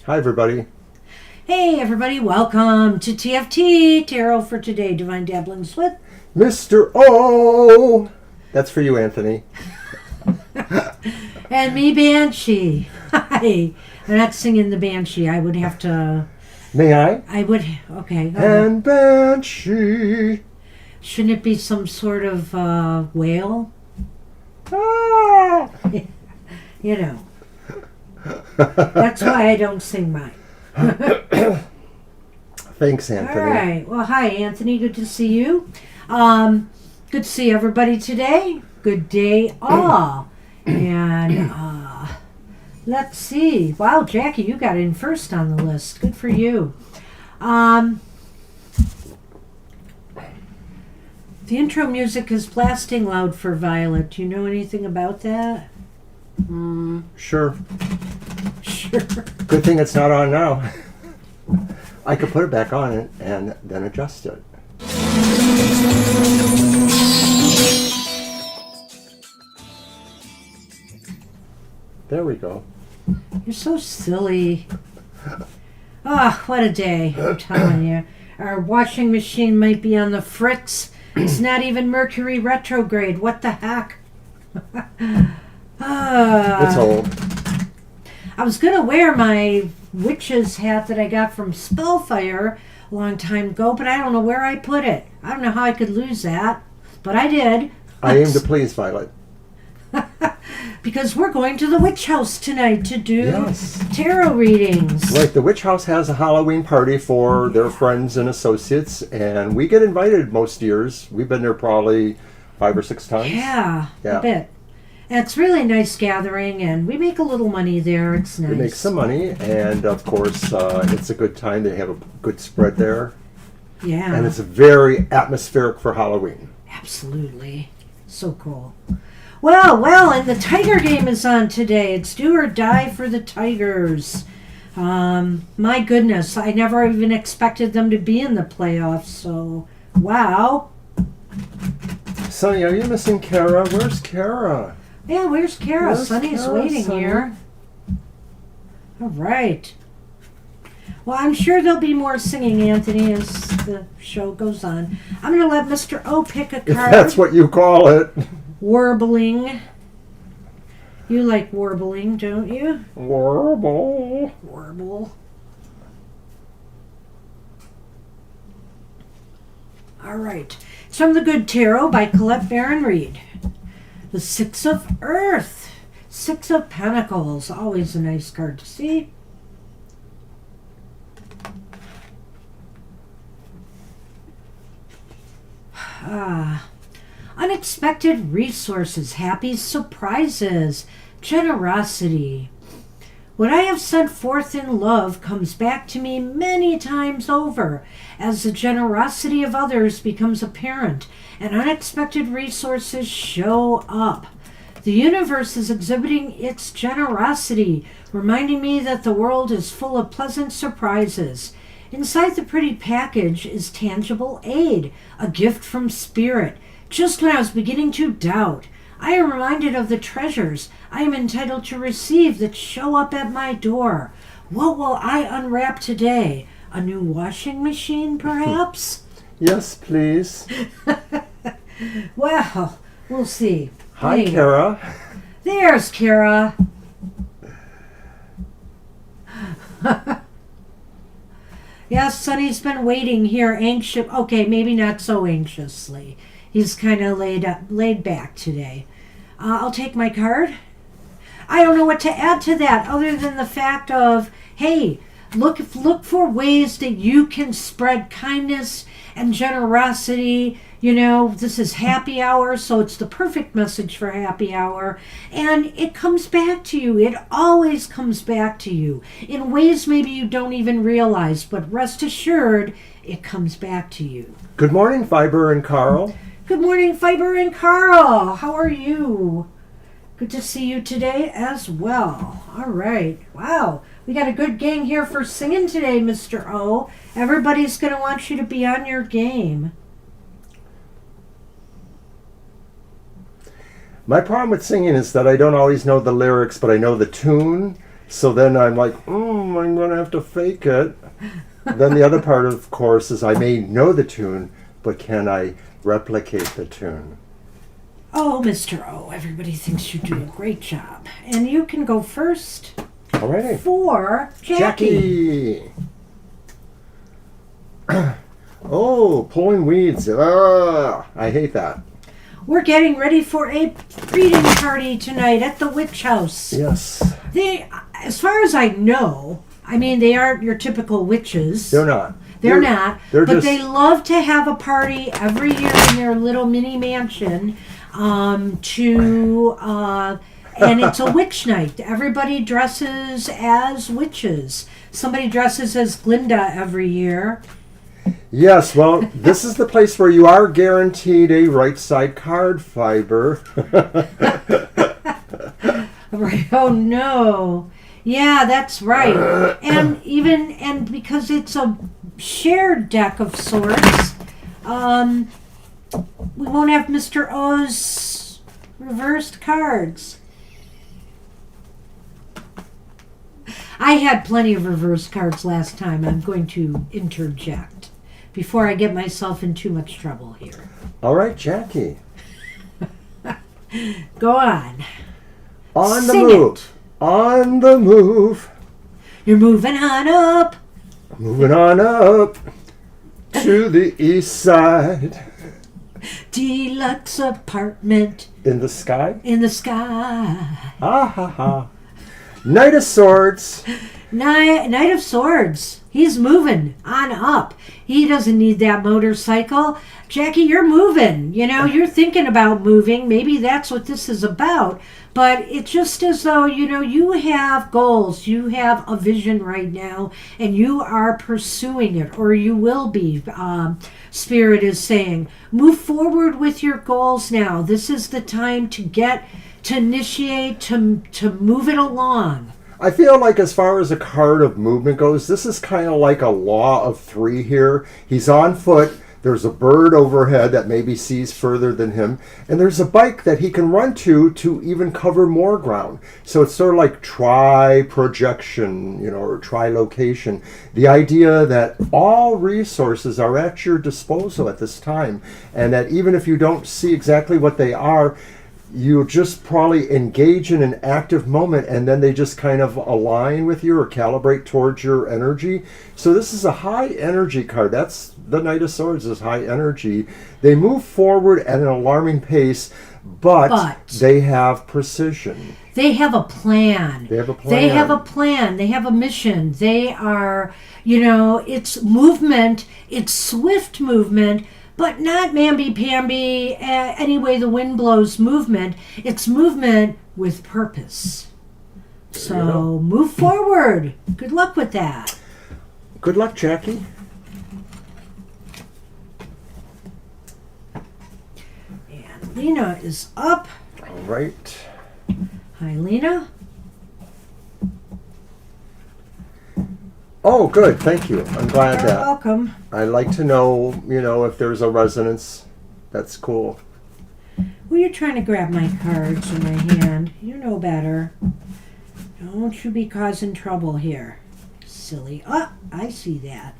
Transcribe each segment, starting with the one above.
Hi, everybody. Hey, everybody. Welcome to TFT, Tarot for Today, Divine Dabblings with Mr. O. That's for you, Anthony. and me, Banshee. Hi. I'm not singing the Banshee. I would have to... May I? I would... Okay. And Banshee. Shouldn't it be some sort of whale? Ah. You know. That's why I don't sing mine. Thanks, Anthony. All right. Well, hi, Anthony. Good to see you. Good to see everybody today. Good day all. And let's see. Wow, Jackie, you got in first on the list. Good for you. The intro music is blasting loud for Violet. Do you know anything about that? Sure. Sure. Good thing it's not on now. I could put it back on it and then adjust it. There we go. You're so silly. Ah, what a day. I'm telling you. Our washing machine might be on the fritz. It's not even Mercury retrograde. What the heck? It's old. I was going to wear my witch's hat that I got from Spellfire a long time ago, but I don't know where I put it. I don't know how I could lose that, but I did. I aim to please, Violet. Because we're going to the witch house tonight to do tarot readings. Right, the witch house has a Halloween party for their friends and associates, and we get invited most years. We've been there probably 5 or 6 times. Yeah. A bit. And it's really a nice gathering, and we make a little money there. It's nice. We make some money, and of course, it's a good time. They have a good spread there. Yeah. And it's very atmospheric for Halloween. Absolutely. So cool. Well, and the Tiger game is on today. It's do or die for the Tigers. My goodness, I never even expected them to be in the playoffs, so wow. Sonny, are you missing Kara? Where's Kara? Yeah, where's Kara? Sonny's waiting here. All right. Well, I'm sure there'll be more singing, Anthony, as the show goes on. I'm going to let Mr. O pick a card. If that's what you call it. Warbling. You like warbling, don't you? Warble. Warble. All right. It's from the Good Tarot by Colette Baron Reed. The Six of Earth. Six of Pentacles, always a nice card to see. Unexpected resources, happy surprises, generosity. What I have sent forth in love comes back to me many times over as the generosity of others becomes apparent and unexpected resources show up. The universe is exhibiting its generosity, reminding me that the world is full of pleasant surprises. Inside the pretty package is tangible aid, a gift from spirit. Just when I was beginning to doubt, I am reminded of the treasures I am entitled to receive that show up at my door. What will I unwrap today? A new washing machine, perhaps? Yes, please. Well, we'll see. Hi, Hey, Kara. There's Kara. Yes, Sonny's been waiting here, anxious. Okay, maybe not so anxiously. He's kind of laid back today. I'll take my card. I don't know what to add to that other than the fact of, hey, look for ways that you can spread kindness and generosity. You know, this is happy hour, so it's the perfect message for happy hour. And it comes back to you. It always comes back to you in ways maybe you don't even realize, but rest assured, it comes back to you. Good morning, Fiber and Carl. Good morning, Fiber and Carl. How are you? Good to see you today as well. All right. Wow. We got a good gang here for singing today, Mr. O. Everybody's going to want you to be on your game. My problem with singing is that I don't always know the lyrics, but I know the tune. So then I'm like, I'm going to have to fake it. Then the other part, of course, is I may know the tune, but can I replicate the tune? Oh, Mr. O, everybody thinks you do a great job. And you can go first Alrighty. for Jackie. Oh, pulling weeds. I hate that. We're getting ready for a reading party tonight at the Witch House. Yes. They, as far as I know, I mean, they aren't your typical witches. They're not. They're not. They're but just, they love to have a party every year in their little mini mansion and it's a witch night. Everybody dresses as witches. Somebody dresses as Glinda every year. Yes, well, this is the place where you are guaranteed a right side card, Fiber. Right. Oh no. Yeah, that's right. And because it's a shared deck of sorts, we won't have Mr. O's reversed cards. I had plenty of reverse cards last time. I'm going to interject before I get myself in too much trouble here. All right, Jackie. Go on. On the Sing move. it. On the move. You're moving on up. Moving on up to the east side. Deluxe apartment In the sky. in the sky. Ah ha ha. Knight of Swords. Knight of Swords. He's moving on up. He doesn't need that motorcycle. Jackie, you're moving. You know, you're thinking about moving. Maybe that's what this is about. But it's just as though, you know, you have goals. You have a vision right now, and you are pursuing it, or you will be. Spirit is saying, move forward with your goals now. This is the time to initiate, to move it along. I feel like as far as a card of movement goes, this is kind of like a law of three here. He's on foot. There's a bird overhead that maybe sees further than him. And there's a bike that he can run to even cover more ground. So it's sort of like tri-projection, you know, or tri-location. The idea that all resources are at your disposal at this time. And that even if you don't see exactly what they are, you just probably engage in an active moment and then they just kind of align with you or calibrate towards your energy. So this is a high energy card. That's the Knight of Swords is high energy. They move forward at an alarming pace, but they have precision. They have a plan. They have a plan. They have a plan. They have a mission. They are, it's movement. It's swift movement, but not mamby-pamby, any way the wind blows movement. It's movement with purpose. So move forward. Good luck with that. Good luck, Jackie. And Lena is up. All right. Hi, Lena. Oh, good. Thank you. I'm glad You're that. welcome. I like to know, if there's a resonance. That's cool. Well, you're trying to grab my cards in my hand. You know better. Don't you be causing trouble here. Silly. Oh, I see that.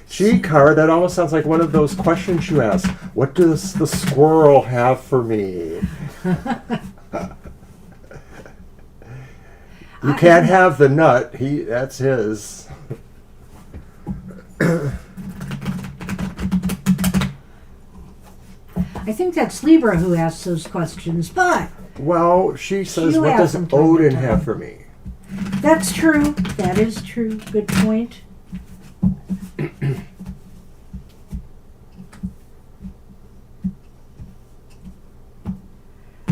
Gee, Cara, that almost sounds like one of those questions you ask. What does the squirrel have for me? You can't have the nut. That's his. I think that's Libra who asks those questions, but Well, she says, You what ask does from time to Odin time. have for me? that's true. That is true. Good point.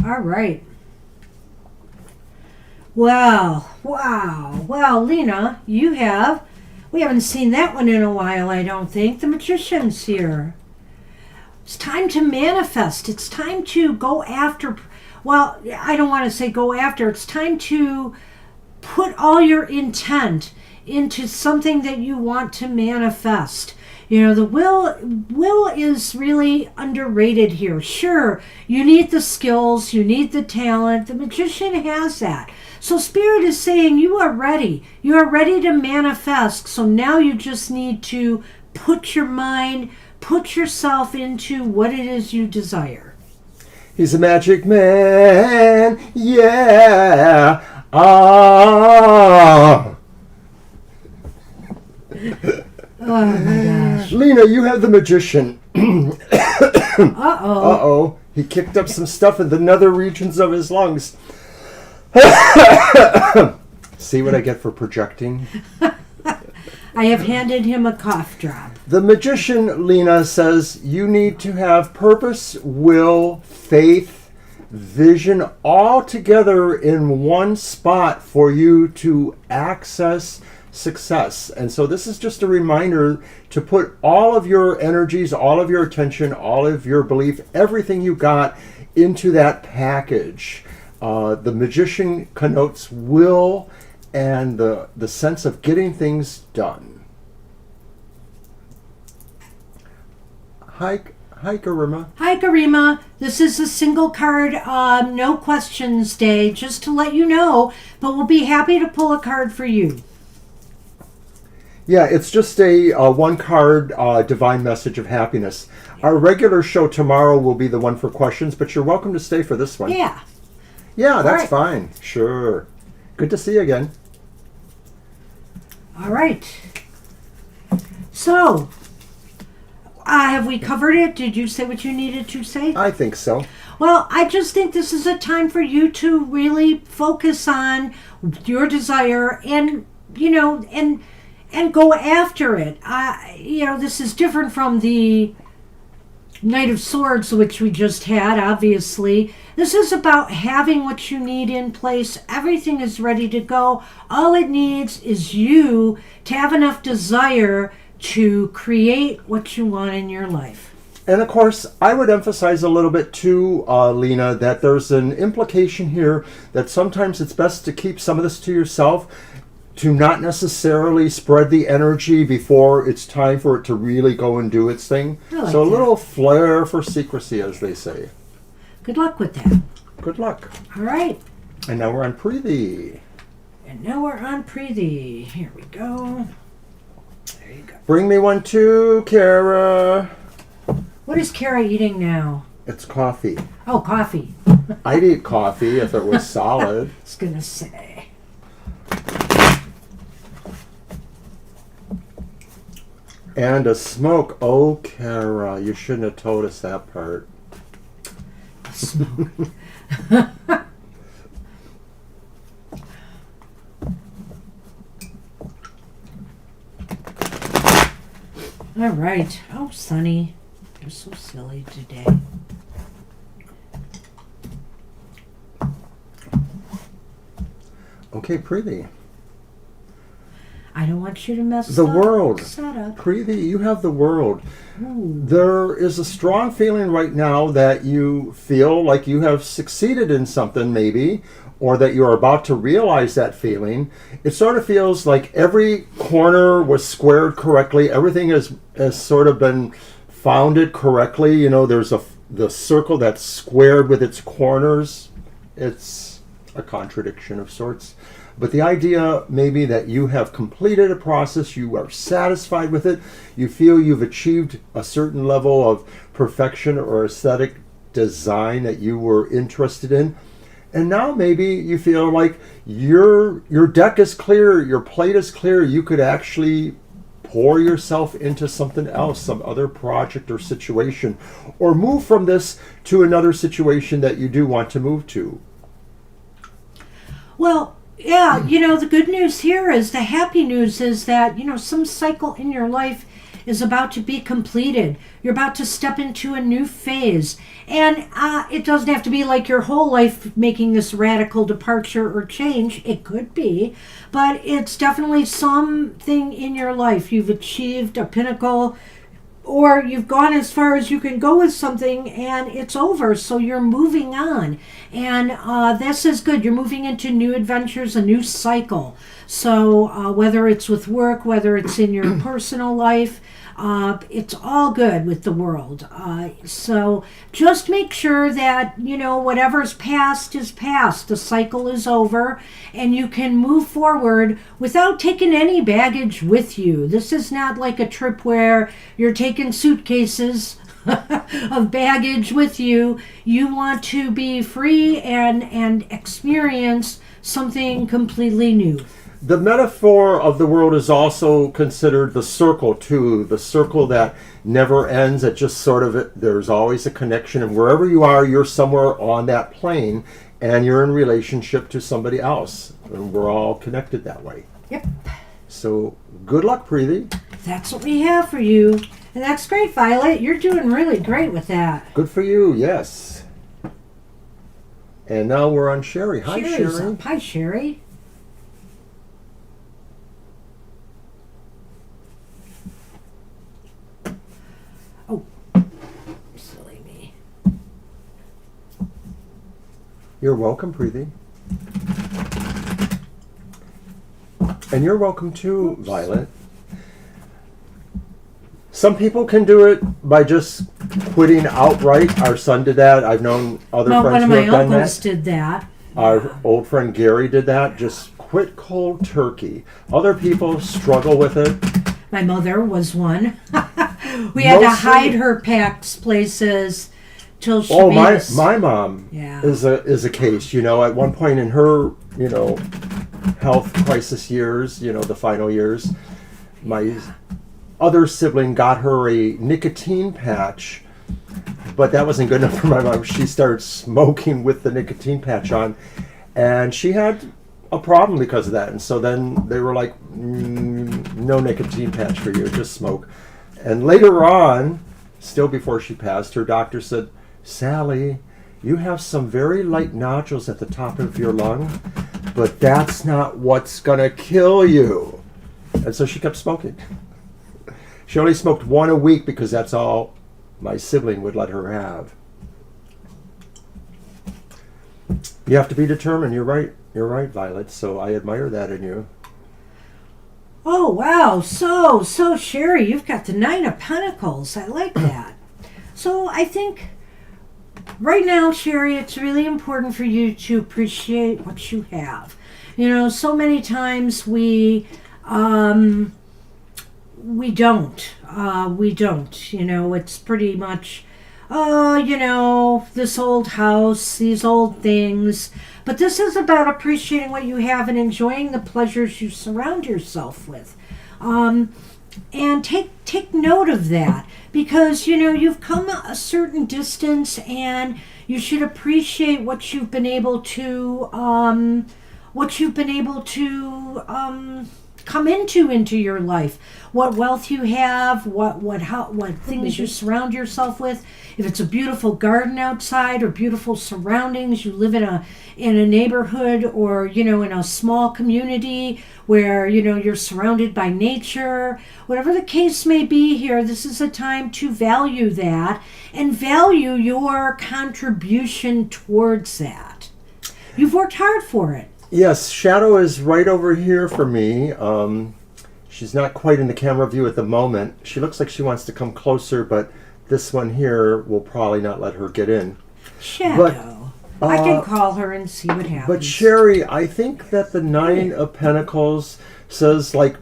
All right. Well, wow. Well, Lena, we haven't seen that one in a while, I don't think. The Magician's here. It's time to manifest. It's time to go after, well, I don't want to say go after. It's time to put all your intent into something that you want to manifest. The will is really underrated here. Sure, you need the skills, you need the talent. The Magician has that. So Spirit is saying you are ready. You are ready to manifest. So now you just need to put your mind, put yourself into what it is you desire. He's a magic man. Yeah. Ah. Oh my gosh. Lena, you have the Magician. Uh-oh. Uh-oh. He kicked up some stuff in the nether regions of his lungs. See what I get for projecting? I have handed him a cough drop. The Magician, Lena, says you need to have purpose, will, faith, vision all together in one spot for you to access success. And so this is just a reminder to put all of your energies, all of your attention, all of your belief, everything you got into that package. The Magician connotes will and the sense of getting things done. Hi, Garima. Hi, Garima. This is a single card, no questions day, just to let you know, but we'll be happy to pull a card for you. Yeah, it's just a one-card divine message of happiness. Our regular show tomorrow will be the one for questions, but you're welcome to stay for this one. Yeah. Yeah, that's right. fine. Sure. Good to see you again. All right. So, have we covered it? Did you say what you needed to say? I think so. Well, I just think this is a time for you to really focus on your desire and, and go after it. This is different from the Knight of Swords, which we just had, obviously. This is about having what you need in place. Everything is ready to go. All it needs is you to have enough desire to create what you want in your life. And of course, I would emphasize a little bit too, Lena, that there's an implication here that sometimes it's best to keep some of this to yourself, to not necessarily spread the energy before it's time for it to really go and do its thing. I like So a that. little flair for secrecy, as they say. Good luck with that. Good luck. All right. And now we're on Preethi. And now we're on Preethi. Here we go. There you go. Bring me one too, Kara. What is Kara eating now? It's coffee. Oh, coffee. I'd eat coffee if it was solid. I was going to say. And a smoke. Oh, Kara, you shouldn't have told us that part. smoke. All right. Oh, Sonny, you're so silly today. Okay, Preeti. I don't want you to mess The up. world. Setup. Preeti, you have the world. Ooh. There is a strong feeling right now that you feel like you have succeeded in something, maybe, or that you're about to realize that feeling. It sort of feels like every corner was squared correctly. Everything has sort of been founded correctly. You know, there's the circle that's squared with its corners. It's a contradiction of sorts. But the idea maybe that you have completed a process, you are satisfied with it, you feel you've achieved a certain level of perfection or aesthetic design that you were interested in. And now maybe you feel like your deck is clear, your plate is clear, you could actually pour yourself into something else, some other project or situation, or move from this to another situation that you do want to move to. Well, yeah, the good news here is, the happy news is that, some cycle in your life is about to be completed. You're about to step into a new phase. And it doesn't have to be like your whole life making this radical departure or change. It could be. But it's definitely something in your life. You've achieved a pinnacle, or you've gone as far as you can go with something, and it's over, so you're moving on. And this is good. You're moving into new adventures, a new cycle. So whether it's with work, whether it's in your personal life, it's all good with the world. So just make sure that, whatever's past is past. The cycle is over, and you can move forward without taking any baggage with you. This is not like a trip where you're taking suitcases of baggage with you. You want to be free and experience something completely new. The metaphor of the world is also considered the circle too, the circle that never ends. It just sort of, there's always a connection, and wherever you are, you're somewhere on that plane, and you're in relationship to somebody else, and we're all connected that way. Yep. So good luck, Preeti. That's what we have for you. And that's great, Violet. You're doing really great with that. Good for you, yes. And now we're on Sherry. Hi, Sherry's Sherry. up. Hi, Sherry. Oh, silly me. You're welcome, Preeti. And you're welcome too, Oops. Violet. Some people can do it by just quitting outright. Our son did that. I've known other Well, friends one of who my have done uncles that. did that. Our old friend Gary did that. Just quit cold turkey. Other people struggle with it. My mother was one. We had to Mostly- hide her packs places till she Oh, made us. my mom Yeah. is a case. At one point in her health crisis years, the final years, my other sibling got her a nicotine patch, but that wasn't good enough for my mom. She started smoking with the nicotine patch on, and she had a problem because of that. And so then they were like, no nicotine patch for you, just smoke. And later on, still before she passed, her doctor said, Sally, you have some very light nodules at the top of your lung, but that's not what's gonna kill you. And so she kept smoking. She only smoked one a week because that's all my sibling would let her have. You have to be determined. You're right, Violet. So I admire that in you. Oh, wow. So, Sherry, you've got the Nine of Pentacles. I like that. So I think right now, Sherry, it's really important for you to appreciate what you have. So many times we don't. It's pretty much, this old house, these old things. But this is about appreciating what you have and enjoying the pleasures you surround yourself with. and take note of that, because you've come a certain distance, and you should appreciate what you've been able to come into your life, what wealth you have, what things you surround yourself with. If it's a beautiful garden outside or beautiful surroundings, you live in a neighborhood, or in a small community where you're surrounded by nature. Whatever the case may be here, this is a time to value that and value your contribution towards that. You've worked hard for it. Yes, Shadow is right over here for me. She's not quite in the camera view at the moment. She looks like she wants to come closer, but this one here will probably not let her get in. Shadow. I can call her and see what happens. But Sherry, I think that the Nine of Pentacles says, like,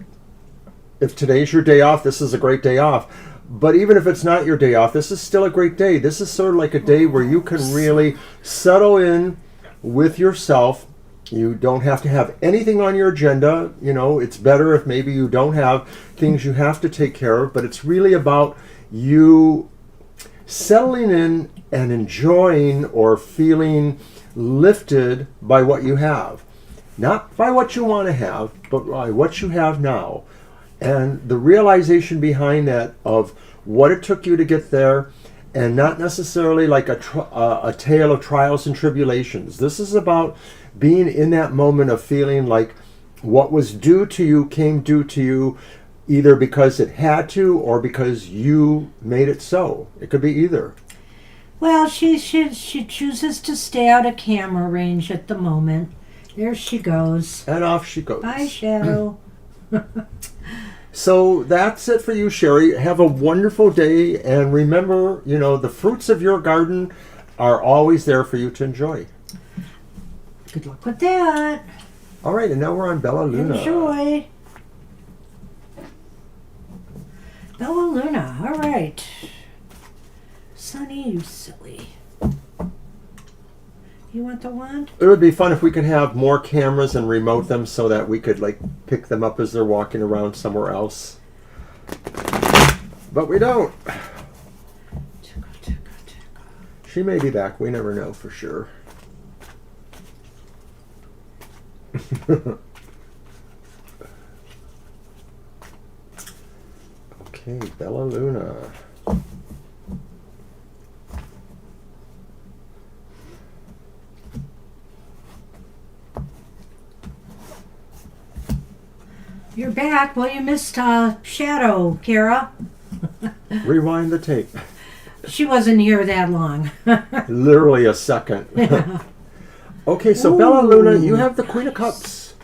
if today's your day off, this is a great day off. But even if it's not your day off, this is still a great day. This is sort of like a day where you can really settle in with yourself. You don't have to have anything on your agenda. It's better if maybe you don't have things you have to take care of, but it's really about you settling in and enjoying or feeling lifted by what you have. Not by what you want to have, but by what you have now. And the realization behind that of what it took you to get there, and not necessarily like a tale of trials and tribulations. This is about being in that moment of feeling like what was due to you came due to you, either because it had to or because you made it so. It could be either. Well, she chooses to stay out of camera range at the moment. There she goes. And off she goes. Bye, Shadow. So that's it for you, Sherry. Have a wonderful day, and remember, the fruits of your garden are always there for you to enjoy. Good luck with that. All right, and now we're on Bella Luna. Enjoy. Bella Luna, all right. Sonny, you silly. You want the wand? It would be fun if we could have more cameras and remote them so that we could pick them up as they're walking around somewhere else. But we don't. She may be back. We never know for sure. Okay, Bella Luna. You're back. Well, you missed Shadow, Kara. Rewind the tape. She wasn't here that long. Literally a second. Okay, so Bella Luna, you have the Queen of Cups.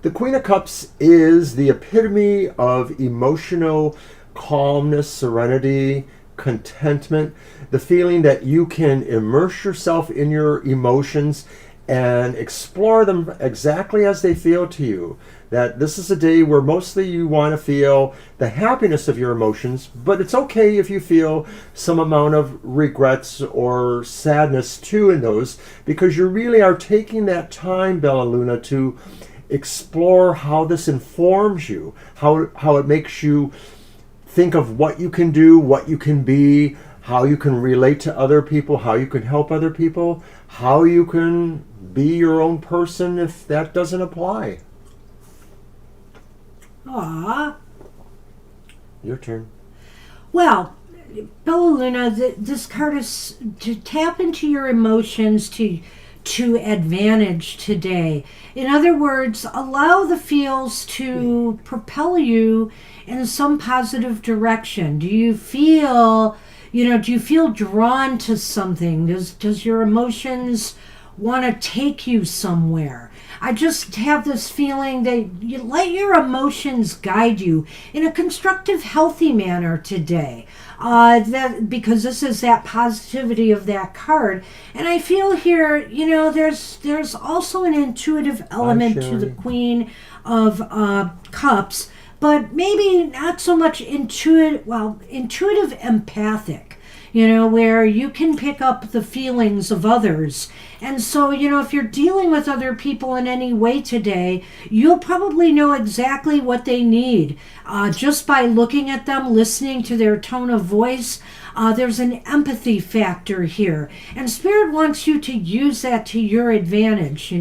The Queen of Cups is the epitome of emotional calmness, serenity, contentment, the feeling that you can immerse yourself in your emotions and explore them exactly as they feel to you. That this is a day where mostly you want to feel the happiness of your emotions, but it's okay if you feel some amount of regrets or sadness too in those, because you really are taking that time, Bella Luna, to explore how this informs you, how it makes you think of what you can do, what you can be, how you can relate to other people, how you can help other people, how you can be your own person if that doesn't apply. Aww. Your turn. Well, Bella Luna, this card is to tap into your emotions to advantage today. In other words, allow the feels to propel you in some positive direction. Do you feel drawn to something? Does your emotions want to take you somewhere? I just have this feeling that you let your emotions guide you in a constructive, healthy manner today. Because this is that positivity of that card. And I feel here, there's also an intuitive element to the Queen of Cups, but maybe not so much intuitive empathic. where you can pick up the feelings of others. And so, if you're dealing with other people in any way today, you'll probably know exactly what they need just by looking at them, listening to their tone of voice. There's an empathy factor here. And Spirit wants you to use that to your advantage,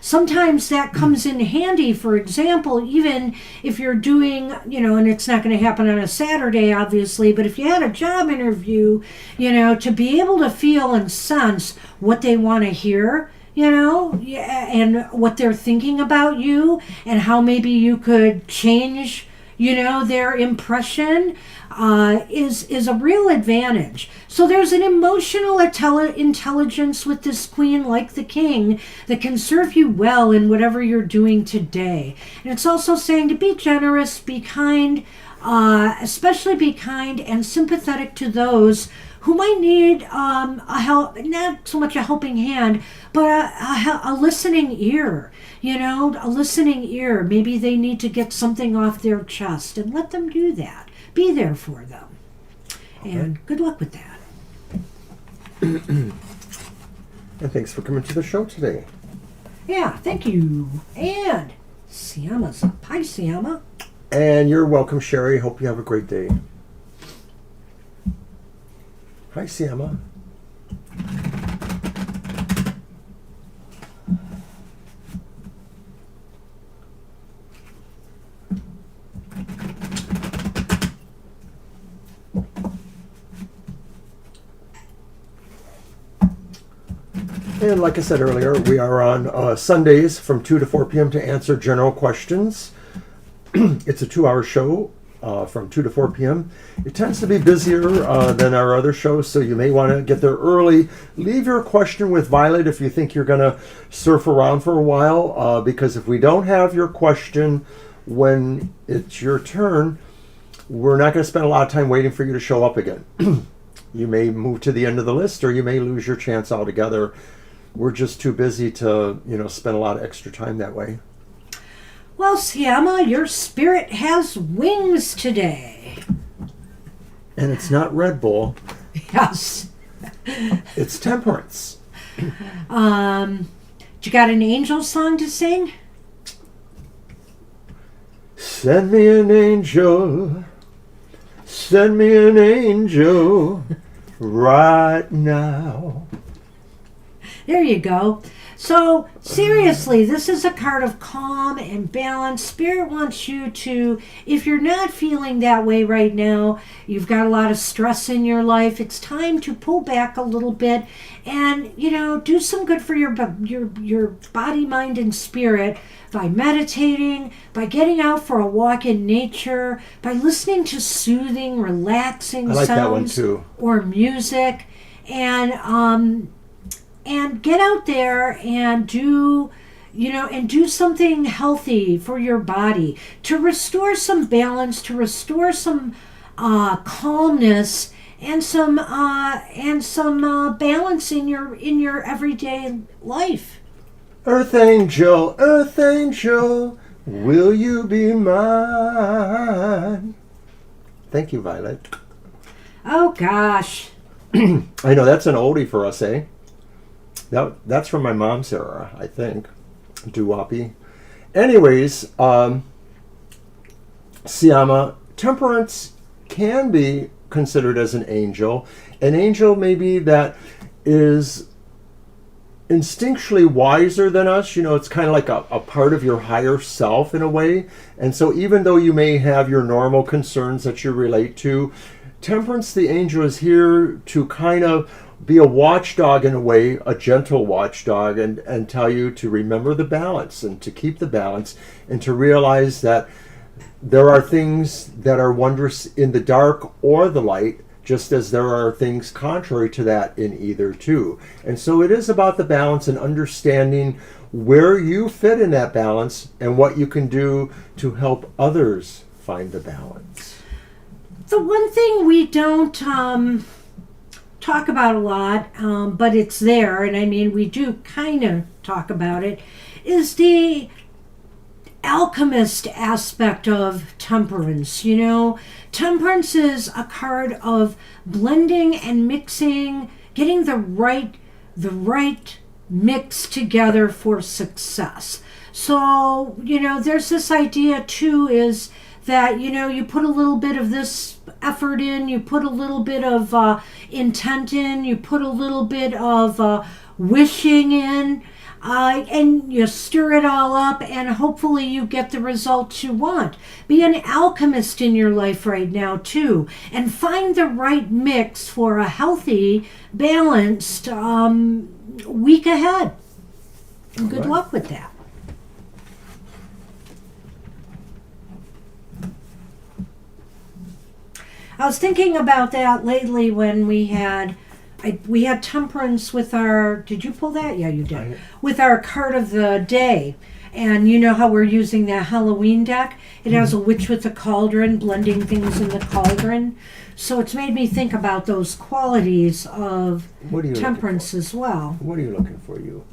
Sometimes that comes in handy, for example, even if you're doing, and it's not going to happen on a Saturday, obviously, but if you had a job interview, to be able to feel and sense what they want to hear, and what they're thinking about you, and how maybe you could change, their impression, is a real advantage. So there's an emotional intelligence with this queen, like the king, that can serve you well in whatever you're doing today. And it's also saying to be generous, be kind, especially be kind and sympathetic to those who might need a help, not so much a helping hand, but a listening ear. A listening ear. Maybe they need to get something off their chest, and let them do that. Be there for them. And good luck with that. And thanks for coming to the show today. Yeah, thank you. And Siama's up. Hi, Siama. And you're welcome, Sherry. Hope you have a great day. Hi, Siama. And like I said earlier, we are on Sundays from 2 to 4 p.m. to answer general questions. It's a 2-hour show from 2 to 4 p.m. It tends to be busier than our other shows, so you may want to get there early. Leave your question with Violet if you think you're going to surf around for a while, because if we don't have your question when it's your turn, we're not going to spend a lot of time waiting for you to show up again. You may move to the end of the list, or you may lose your chance altogether. We're just too busy to, spend a lot of extra time that way. Well, Siama, your spirit has wings today. And it's not Red Bull. Yes. It's Temperance. You got an angel song to sing? Send me an angel. Send me an angel right now. There you go. So, seriously, this is a card of calm and balance. Spirit wants you to, if you're not feeling that way right now, you've got a lot of stress in your life, it's time to pull back a little bit and, do some good for your body, mind, and spirit by meditating, by getting out for a walk in nature, by listening to soothing, relaxing I like sounds that one too. Or music, and get out there and do something healthy for your body to restore some balance, to restore some calmness and some balance in your everyday life. Earth angel, will you be mine? Thank you, Violet. Oh gosh. I know that's an oldie for us, eh? That's from my mom's era, I think. Doo-woppy. Anyways, Siama, Temperance can be considered as an angel. An angel maybe that is instinctually wiser than us. It's kind of like a part of your higher self in a way. And so even though you may have your normal concerns that you relate to, Temperance, the angel, is here to kind of be a watchdog in a way, a gentle watchdog, and tell you to remember the balance and to keep the balance and to realize that there are things that are wondrous in the dark or the light, just as there are things contrary to that in either too. And so it is about the balance and understanding where you fit in that balance and what you can do to help others find the balance. The one thing we don't talk about a lot, but it's there, and I mean we do kind of talk about it, is the alchemist aspect of temperance. You know, temperance is a card of blending and mixing, getting the right mix together for success. So, you know, there's this idea too is that, you know, you put a little bit of this effort in, you put a little bit of intent in, you put a little bit of wishing in, and you stir it all up, and hopefully you get the results you want. Be an alchemist in your life right now too, and find the right mix for a healthy, balanced week ahead. And good luck with that. I was thinking about that lately when we had temperance with our, did you pull that? Yeah, you did. With our card of the day. And you know how we're using that Halloween deck? It has a witch with a cauldron, blending things in the cauldron. So it's made me think about those qualities of temperance as well. What are you looking for, you?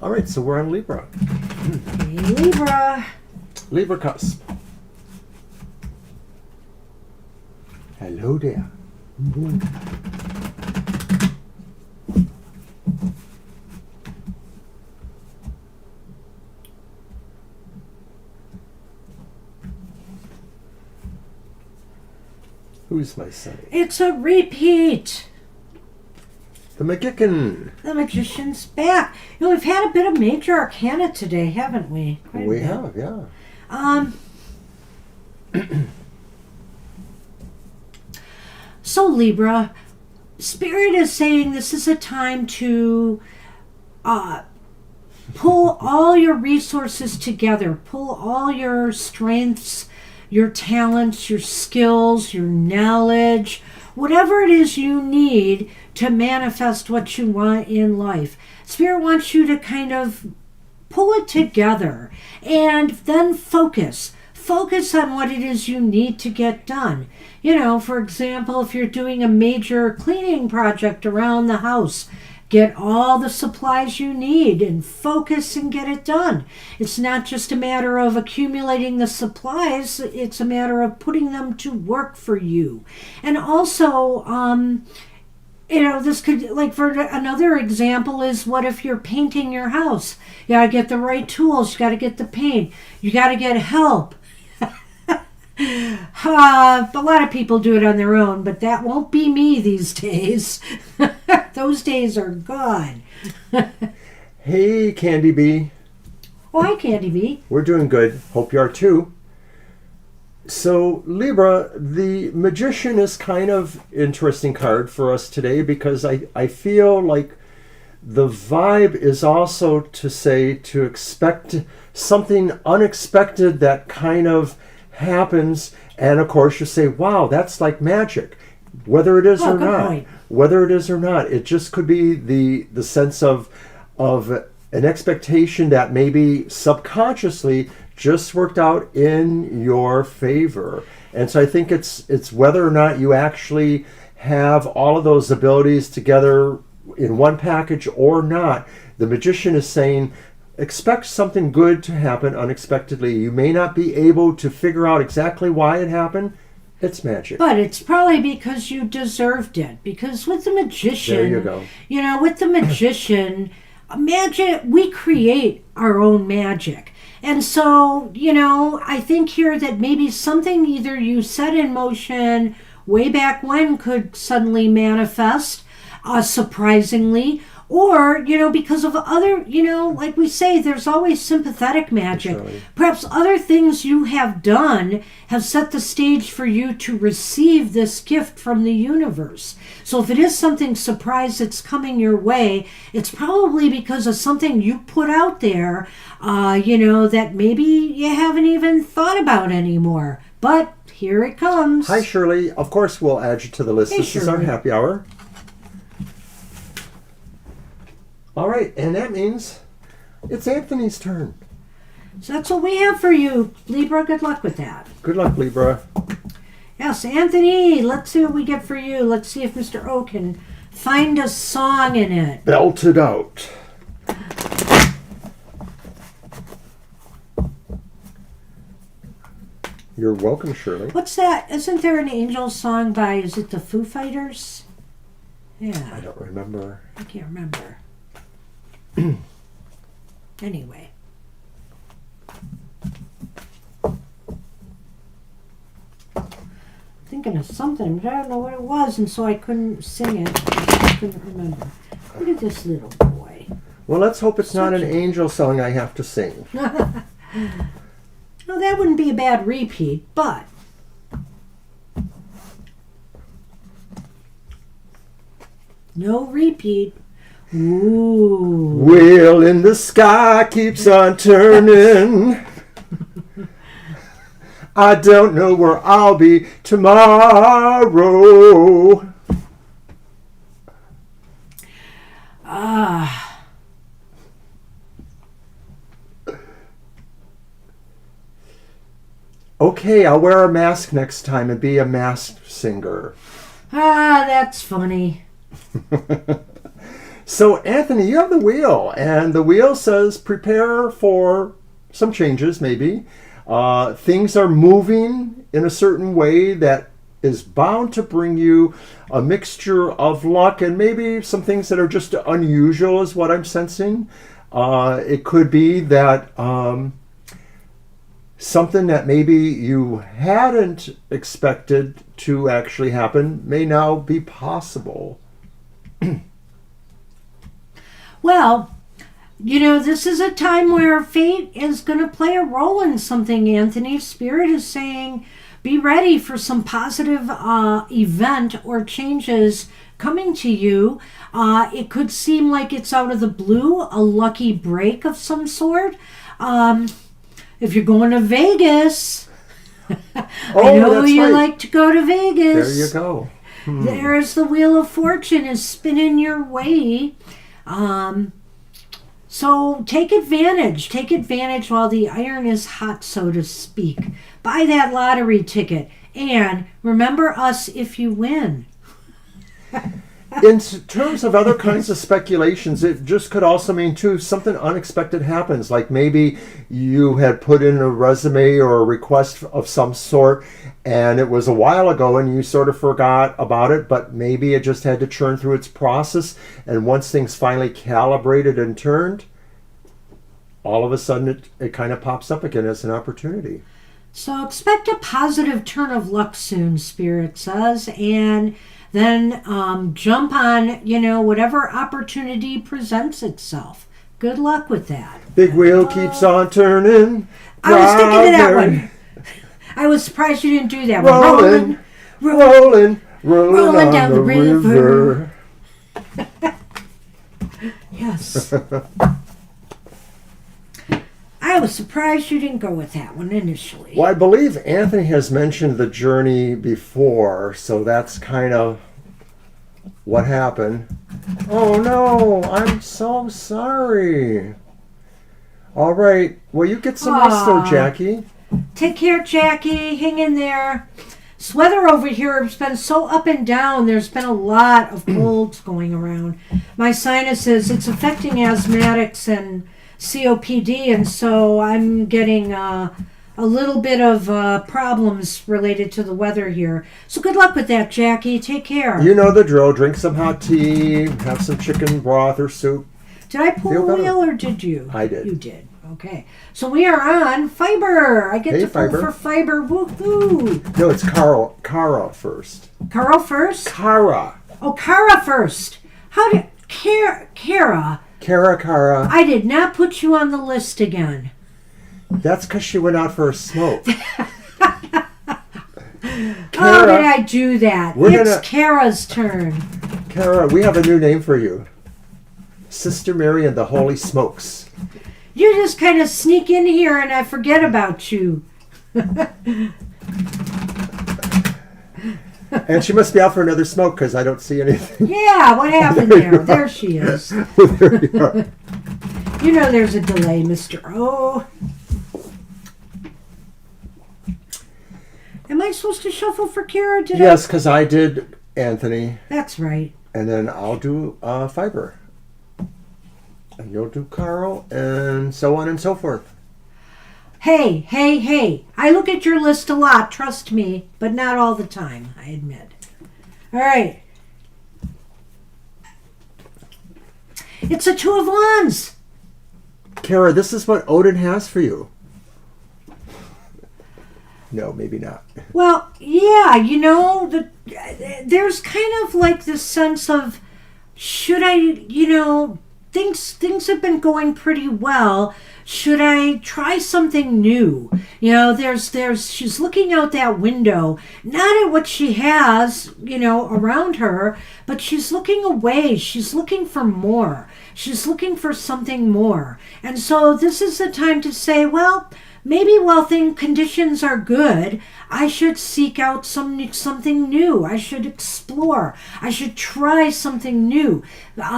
All right, so we're on Libra. Hey, Libra. Libra cusp. Hello there. Who's my son? It's a repeat. The Magician. The Magician's back. You know, we've had a bit of major arcana today, haven't we? Quite We have, yeah. So Libra, Spirit is saying this is a time to pull all your resources together, pull all your strengths, your talents, your skills, your knowledge, whatever it is you need to manifest what you want in life. Spirit wants you to kind of pull it together and then focus. Focus on what it is you need to get done. You know, for example, if you're doing a major cleaning project around the house, get all the supplies you need and focus and get it done. It's not just a matter of accumulating the supplies, it's a matter of putting them to work for you. And also, you know, this could, like, for another example is, what if you're painting your house? You gotta get the right tools, you gotta get the paint, you gotta get help. A lot of people do it on their own, but that won't be me these days. Those days are gone. Hey, Candy Bee. Oh, hi, Candy Bee. We're doing good. Hope you are too. So, Libra, the Magician is kind of interesting card for us today because I feel like the vibe is also to say to expect something unexpected that kind of happens, and of course you say, wow, that's like magic, whether it is or not. Point. Whether it is or not, it just could be the sense of an expectation that maybe subconsciously just worked out in your favor. And so I think it's whether or not you actually have all of those abilities together in one package or not. The Magician is saying, expect something good to happen unexpectedly. You may not be able to figure out exactly why it happened. It's magic. But it's probably because you deserved it. Because with the Magician, there you go. You know, with the Magician, magic, we create our own magic. And so, you know, I think here that maybe something either you set in motion way back when could suddenly manifest, surprisingly, or, you know, because of other, you know, like we say, there's always sympathetic magic. Right. Perhaps other things you have done have set the stage for you to receive this gift from the universe. So if it is something surprise that's coming your way, it's probably because of something you put out there, you know, that maybe you haven't even thought about anymore. But here it comes. Hi, Shirley. Of course, we'll add you to the list. Hey, This is our Shirley. happy hour. All right, and that means it's Anthony's turn. So that's what we have for you, Libra. Good luck with that. Good luck, Libra. Yes, Anthony, let's see what we get for you. Let's see if Mr. O can Find a song in it. Belt it out. You're welcome, Shirley. What's that? Isn't there an angel song by, is it the Foo Fighters? Yeah. I don't remember. I can't remember. Anyway. Thinking of something, but I don't know what it was, and so I couldn't sing it. I couldn't remember. Look at this little boy. Well, let's hope it's not an angel song I have to sing. Well, that wouldn't be a bad repeat, but no repeat. Ooh. Wheel in the sky keeps on turning. I don't know where I'll be tomorrow. Ah. Okay, I'll wear a mask next time and be a masked singer. Ah, that's funny. So, Anthony, you have the wheel, and the wheel says prepare for some changes, maybe. Things are moving in a certain way that is bound to bring you a mixture of luck and maybe some things that are just unusual is what I'm sensing. It could be that something that maybe you hadn't expected to actually happen may now be possible. Well, you know, this is a time where fate is going to play a role in something, Anthony. Spirit is saying be ready for some positive event or changes coming to you. It could seem like it's out of the blue, a lucky break of some sort. If you're going to Vegas, I know you like to go to Vegas. There you go. There's the Wheel of Fortune is spinning your way. So take advantage. Take advantage while the iron is hot, so to speak. Buy that lottery ticket. And remember us if you win. In terms of other kinds of speculations, it just could also mean, too, something unexpected happens. Like maybe you had put in a resume or a request of some sort, and it was a while ago, and you sort of forgot about it, but maybe it just had to churn through its process. And once things finally calibrated and turned, all of a sudden it kind of pops up again as an opportunity. So expect a positive turn of luck soon, Spirit says, and then jump on, whatever opportunity presents itself. Good luck with that. Big wheel keeps on turning. I was thinking of that one. I was surprised you didn't do that one. Rolling down the river. Yes. I was surprised you didn't go with that one initially. Well, I believe Anthony has mentioned the journey before, so that's kind of what happened. Oh no, I'm so sorry. All right, well, you get some rest though, Jackie. Take care, Jackie. Hang in there. This weather over here has been so up and down. There's been a lot of colds going around. My sinuses, it's affecting asthmatics and COPD, and so I'm getting a little bit of problems related to the weather here. So good luck with that, Jackie. Take care. You know the drill. Drink some hot tea, have some chicken broth or soup. Did I pull the wheel or did you? I did. You did. Okay. So we are on Fiber. I get to pull for Fiber. Woohoo. No, it's Cara first. Carl first? Cara. Oh, Cara first. How did... Cara. Cara. I did not put you on the list again. That's because she went out for a smoke. How did I do that? It's Kara's turn. Cara, we have a new name for you. Sister Mary and the Holy Smokes. You just kind of sneak in here and I forget about you. And she must be out for another smoke because I don't see anything. Yeah, what happened there? There she is. There you are. You know there's a delay, Mr. O. Am I supposed to shuffle for Kara? Yes, because I did, Anthony. That's right. And then I'll do fiber. And you'll do Carl, and so on and so forth. Hey. I look at your list a lot, trust me, but not all the time, I admit. All right. It's a 2 of Wands. Kara, this is what Odin has for you. No, maybe not. Well, yeah, there's kind of like this sense of, should I, things have been going pretty well. Should I try something new? She's looking out that window, not at what she has, around her, but she's looking away. She's looking for more. She's looking for something more. And so this is the time to say, well, maybe while conditions are good, I should seek out something new. I should explore. I should try something new.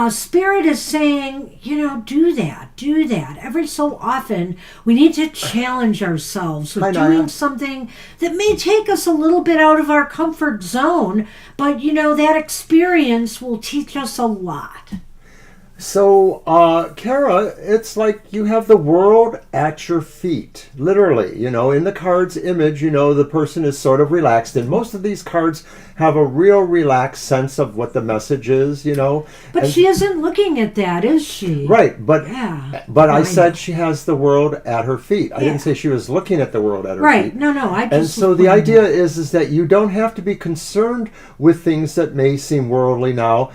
Spirit is saying, do that. Every so often, we need to challenge ourselves with doing something that may take us a little bit out of our comfort zone, but, that experience will teach us a lot. So, Kara, it's like you have the world at your feet, literally. In the card's image, the person is sort of relaxed. And most of these cards have a real relaxed sense of what the message is, But she isn't looking at that, is she? Right, but I said she has the world at her feet. I didn't say she was looking at the world at her feet. Right, no, And so the idea is that you don't have to be concerned with things that may seem worldly now,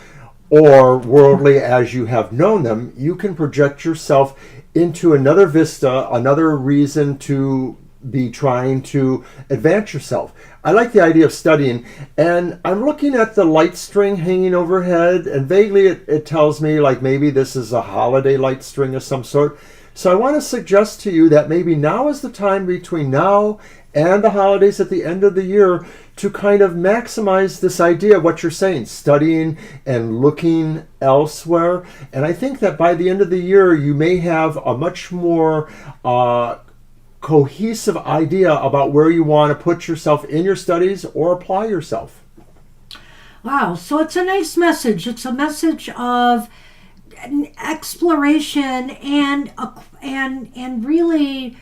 or worldly as you have known them. You can project yourself into another vista, another reason to be trying to advance yourself. I like the idea of studying, and I'm looking at the light string hanging overhead, and vaguely it tells me like maybe this is a holiday light string of some sort. So I want to suggest to you that maybe now is the time between now and the holidays at the end of the year to kind of maximize this idea of what you're saying, studying and looking elsewhere. And I think that by the end of the year, you may have a much more cohesive idea about where you want to put yourself in your studies or apply yourself. Wow, so it's a nice message. It's a message of exploration and really,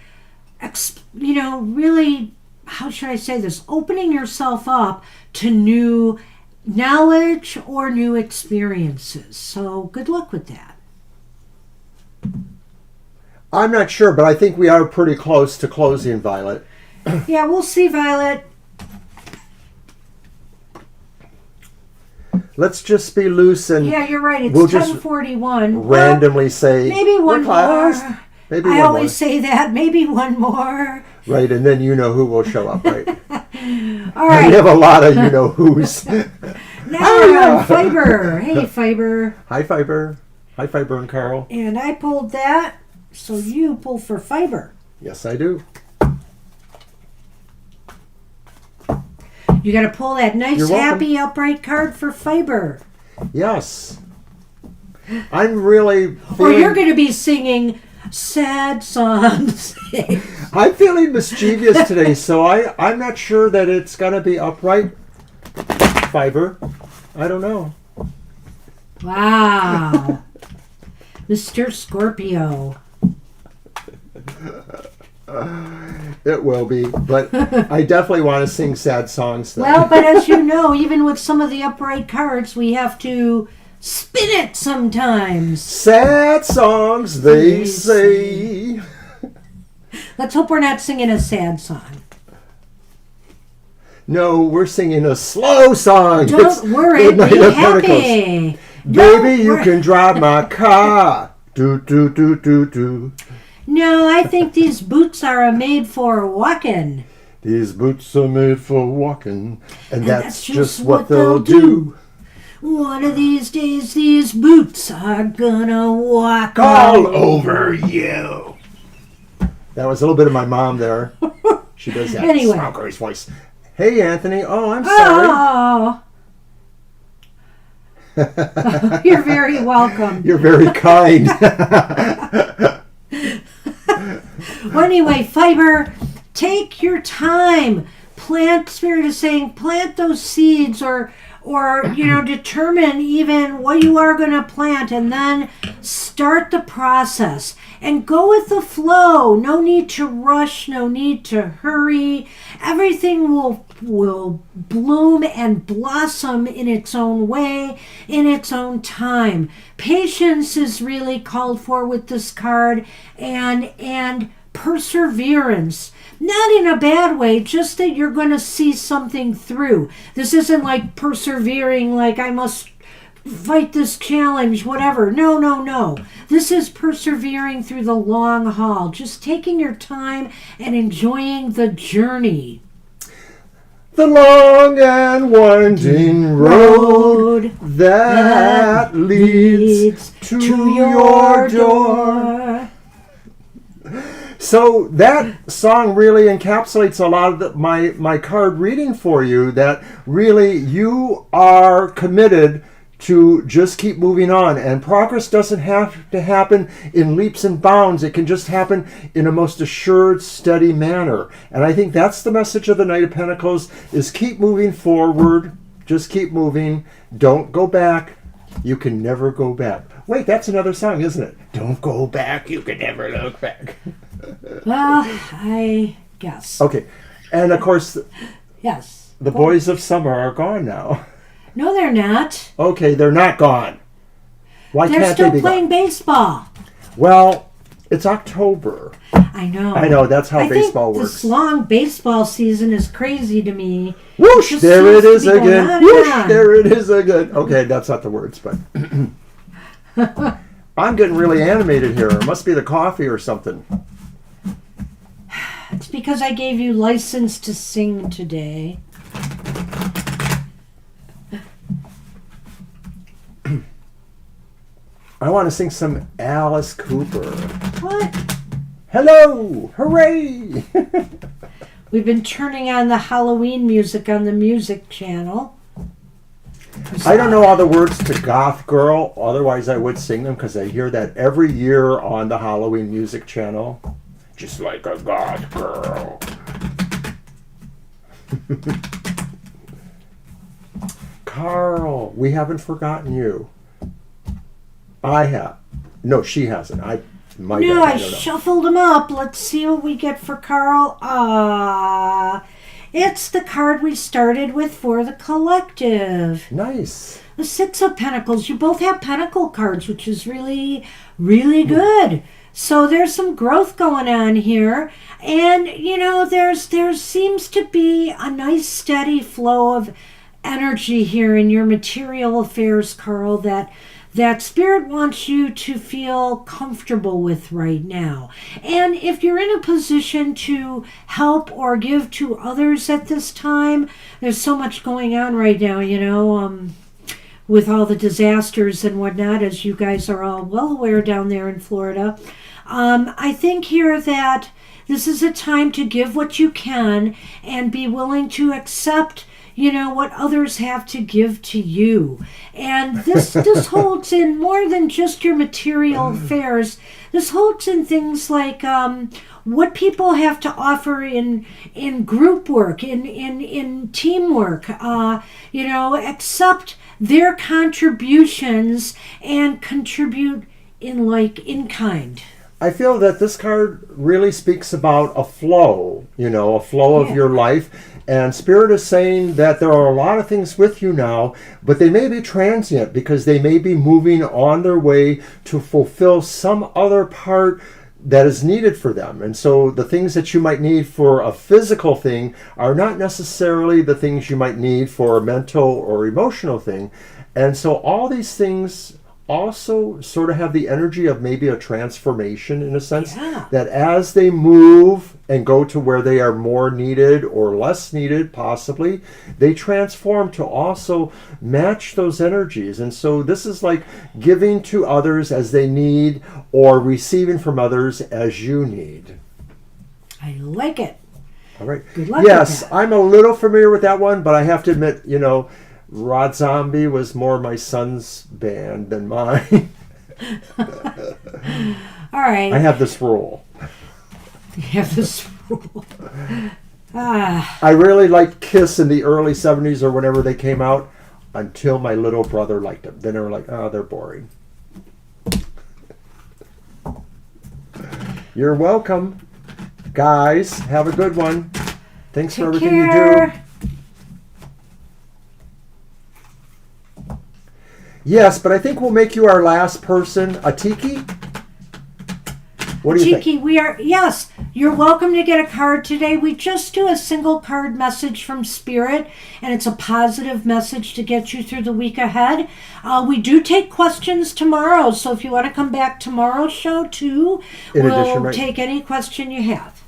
really, how should I say this? Opening yourself up to new knowledge or new experiences. So good luck with that. I'm not sure, but I think we are pretty close to closing, Violet. Yeah, we'll see, Violet. Let's just be loose and yeah, you're right. It's we'll 10:41. Randomly say maybe one more. Maybe I one always more. say that. Maybe one more. Right, and then you know who will show up, right? All right. We have a lot of you know who's. Now we're on Fiber. Hey, Fiber. Hi, Fiber. Hi, Fiber and Carl. And I pulled that, so you pull for Fiber. Yes, I do. You got to pull that nice, happy, upright card for Fiber. Yes. I'm really feeling... Or you're going to be singing sad songs. I'm feeling mischievous today, so I'm not sure that it's going to be upright. Fiber. I don't know. Wow. Mr. Scorpio. It will be, but I definitely want to sing sad songs. Though. Well, but as you know, even with some of the upright cards, we have to spin it sometimes. Sad songs, they say. Let's hope we're not singing a sad song. No, we're singing a slow song. Don't worry, be happy. Baby, you can drive my car. Do, do, do, do, do. No, I think these boots are made for walking. These boots are made for walking, and that's just what they'll do. One of these days, these boots are gonna walk all over you. That was a little bit of my mom there. She does that smoker's voice. Hey, Anthony. Oh, I'm sorry. Oh. You're very welcome. You're very kind. Well, anyway, Fiber, take your time. Spirit is saying, plant those seeds or determine even what you are going to plant, and then start the process and go with the flow. No need to rush, no need to hurry. Everything will bloom and blossom in its own way, in its own time. Patience is really called for with this card, and perseverance. Not in a bad way, just that you're going to see something through. This isn't like persevering, like I must fight this challenge, whatever. No. This is persevering through the long haul, just taking your time and enjoying the journey. The long and winding road that leads to your door. So that song really encapsulates a lot of my card reading for you, that really you are committed to just keep moving on, and progress doesn't have to happen in leaps and bounds. It can just happen in a most assured, steady manner. And I think that's the message of the Knight of Pentacles, is keep moving forward, just keep moving, don't go back. You can never go back. Wait, that's another song, isn't it? Don't go back, you can never look back. Well, I guess. Okay, and of course, yes, the boys of summer are gone now. No, they're not. Okay, they're not gone. Why they're can't still they be playing gone? Baseball. Well, it's October. I know. That's how baseball works. This long baseball season is crazy to me. Whoosh! There it is again. Whoosh! There it is again. Okay, that's not the words, but I'm getting really animated here. It must be the coffee or something. It's because I gave you license to sing today. I want to sing some Alice Cooper. What? Hello! Hooray! We've been turning on the Halloween music on the music channel. I don't know all the words to Goth Girl, otherwise I would sing them, because I hear that every year on the Halloween music channel. Just like a Goth Girl. Carl, we haven't forgotten you. I have. No, she hasn't. I don't know. Shuffled them up. Let's see what we get for Carl. It's the card we started with for the collective. Nice. The Six of Pentacles. You both have Pentacle cards, which is really, really good. So there's some growth going on here. And, there seems to be a nice steady flow of energy here in your material affairs, Carl, that Spirit wants you to feel comfortable with right now. And if you're in a position to help or give to others at this time, there's so much going on right now, with all the disasters and whatnot, as you guys are all well aware down there in Florida. I think here that this is a time to give what you can and be willing to accept what others have to give to you. And this holds in more than just your material affairs. This holds in things like what people have to offer in group work, in teamwork. Accept their contributions and contribute in kind. I feel that this card really speaks about a flow, a flow of your life. And Spirit is saying that there are a lot of things with you now, but they may be transient because they may be moving on their way to fulfill some other part that is needed for them. And so the things that you might need for a physical thing are not necessarily the things you might need for a mental or emotional thing. And so all these things also sort of have the energy of maybe a transformation, in a sense, that as they move and go to where they are more needed or less needed, possibly, they transform to also match those energies. And so this is like giving to others as they need, or receiving from others as you need. I like it. All right. Good luck yes, with that. I'm a little familiar with that one, but I have to admit, Rod Zombie was more my son's band than mine. All right. I have this rule. You have this rule. I really liked Kiss in the early 70s or whenever they came out. until my little brother liked them. Then they were like, oh, they're boring. You're welcome. Guys, have a good one. Thanks for everything you do. Yes, but I think we'll make you our last person. A Tiki? What do you think? We are, yes, you're welcome to get a card today. We just do a single card message from Spirit, and it's a positive message to get you through the week ahead. We do take questions tomorrow, so if you want to come back tomorrow's show too, we'll take any question you have.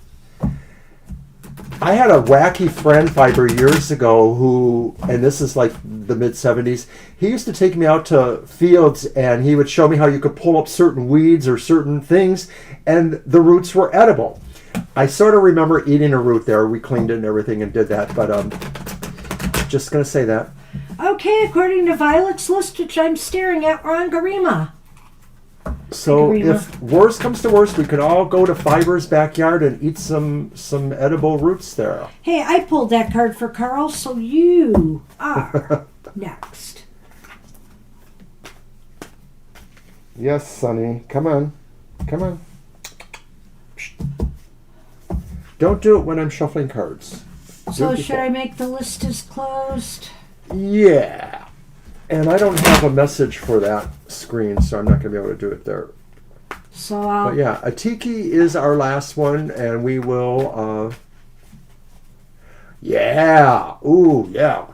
I had a wacky friend 5 years ago who, and this is like the mid-70s, he used to take me out to fields and he would show me how you could pull up certain weeds or certain things, and the roots were edible. I sort of remember eating a root there. We cleaned it and everything and did that, but just going to say that. Okay, according to Violet's list, which I'm staring at, we're on Garima. So if worst comes to worst, we could all go to Fiber's backyard and eat some edible roots there. Hey, I pulled that card for Carl, so you are next. Yes, Sonny. Come on. Come on. Don't do it when I'm shuffling cards. So should I make the list as closed? Yeah. And I don't have a message for that screen, so I'm not going to be able to do it there. So but yeah, a Tiki is our last one, and we will... yeah. Ooh, yeah.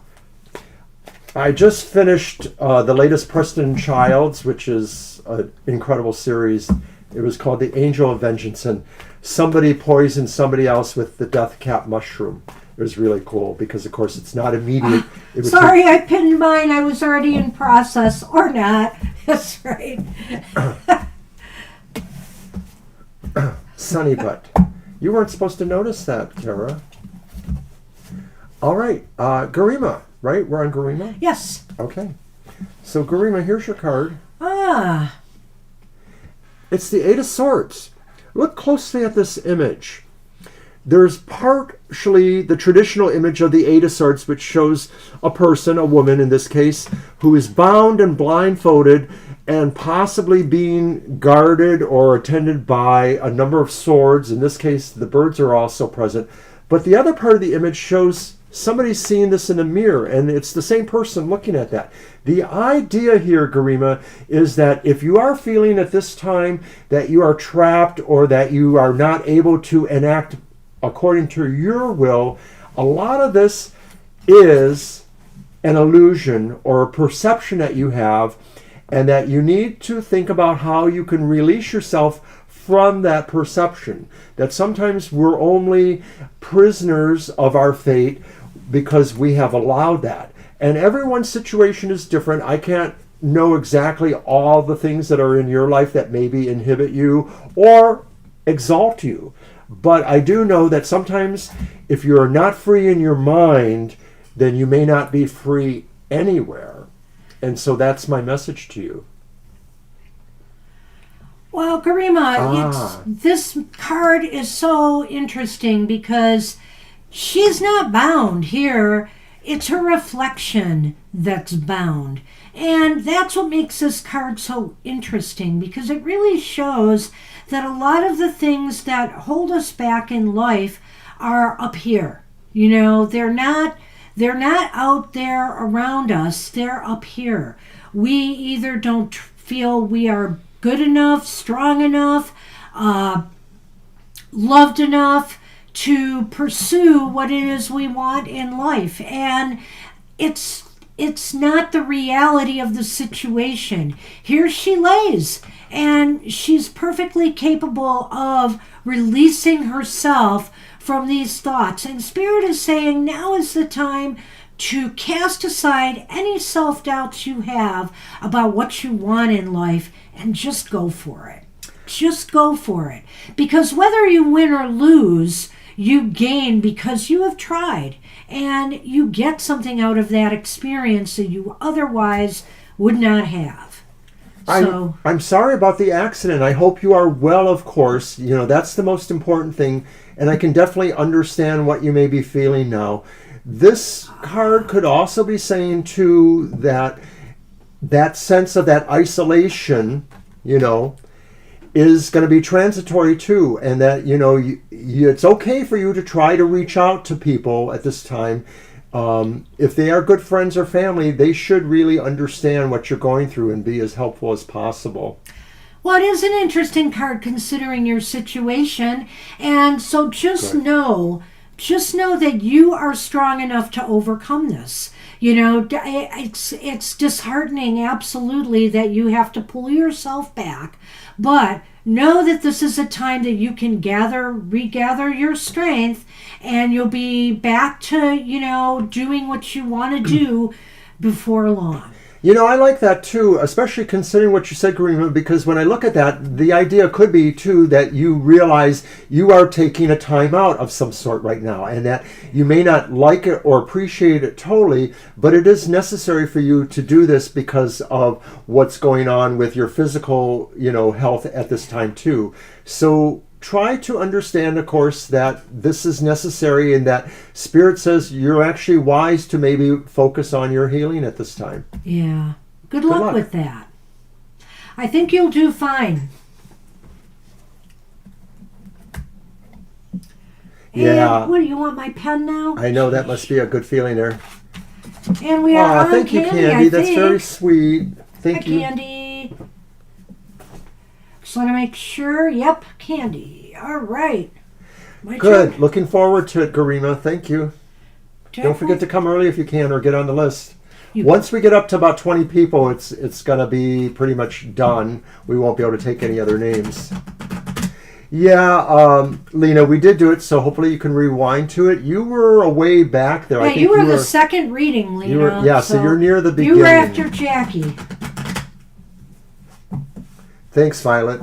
I just finished the latest Preston Childs, which is an incredible series. It was called The Angel of Vengeance, and somebody poisoned somebody else with the death cap mushroom. It was really cool because, of course, it's not immediate. Sorry, I pinned mine. I was already in process. Or not. That's right. Sunny butt. You weren't supposed to notice that, Kara. All right. Garima, right? We're on Garima? Yes. Okay. So, Garima, here's your card. Ah. It's the Eight of Swords. Look closely at this image. There's partially the traditional image of the Eight of Swords, which shows a person, a woman in this case, who is bound and blindfolded and possibly being guarded or attended by a number of swords. In this case, the birds are also present. But the other part of the image shows somebody seeing this in a mirror, and it's the same person looking at that. The idea here, Garima, is that if you are feeling at this time that you are trapped or that you are not able to enact according to your will, a lot of this is an illusion or a perception that you have, and that you need to think about how you can release yourself from that perception. That sometimes we're only prisoners of our fate because we have allowed that. And everyone's situation is different. I can't know exactly all the things that are in your life that maybe inhibit you or exalt you. But I do know that sometimes if you're not free in your mind, then you may not be free anywhere. And so that's my message to you. Well, Garima, this card is so interesting because she's not bound here. It's her reflection that's bound. And that's what makes this card so interesting, because it really shows that a lot of the things that hold us back in life are up here. You know, they're not out there around us. They're up here. We either don't feel we are good enough, strong enough, loved enough to pursue what it is we want in life. And it's not the reality of the situation. Here she lays, and she's perfectly capable of releasing herself from these thoughts. And Spirit is saying now is the time to cast aside any self-doubts you have about what you want in life and just go for it. Just go for it. Because whether you win or lose, you gain because you have tried, and you get something out of that experience that you otherwise would not have. So I'm sorry about the accident. I hope you are well, of course. You know, that's the most important thing, and I can definitely understand what you may be feeling now. This card could also be saying too that that sense of that isolation, is going to be transitory too, and that it's okay for you to try to reach out to people at this time. If they are good friends or family, they should really understand what you're going through and be as helpful as possible. Well, it is an interesting card considering your situation, and so just know that you are strong enough to overcome this. It's disheartening, absolutely, that you have to pull yourself back, but know that this is a time that you can regather your strength, and you'll be back to, doing what you want to do before long. I like that too, especially considering what you said, Garima, because when I look at that, the idea could be too that you realize you are taking a time out of some sort right now, and that you may not like it or appreciate it totally, but it is necessary for you to do this because of what's going on with your physical, health at this time too. So try to understand, of course, that this is necessary and that Spirit says you're actually wise to maybe focus on your healing at this time. Yeah. Good luck with that. I think you'll do fine. Yeah. And what, do you want my pen now? I know, that must be a good feeling there. And we are on thank you, Candy. That's very sweet. Thank you. Candy. Just want to make sure. Yep, Candy. All right. Good. Turn. Looking forward to it, Garima. Thank you. Don't forget to come early if you can, or get on the list. Once we get up to about 20 people, it's going to be pretty much done. We won't be able to take any other names. Yeah, Lena, we did do it, so hopefully you can rewind to it. You were way back there. Yeah, I think you were the second reading, Lena. So you're near the beginning. You were after Jackie. Thanks, Violet.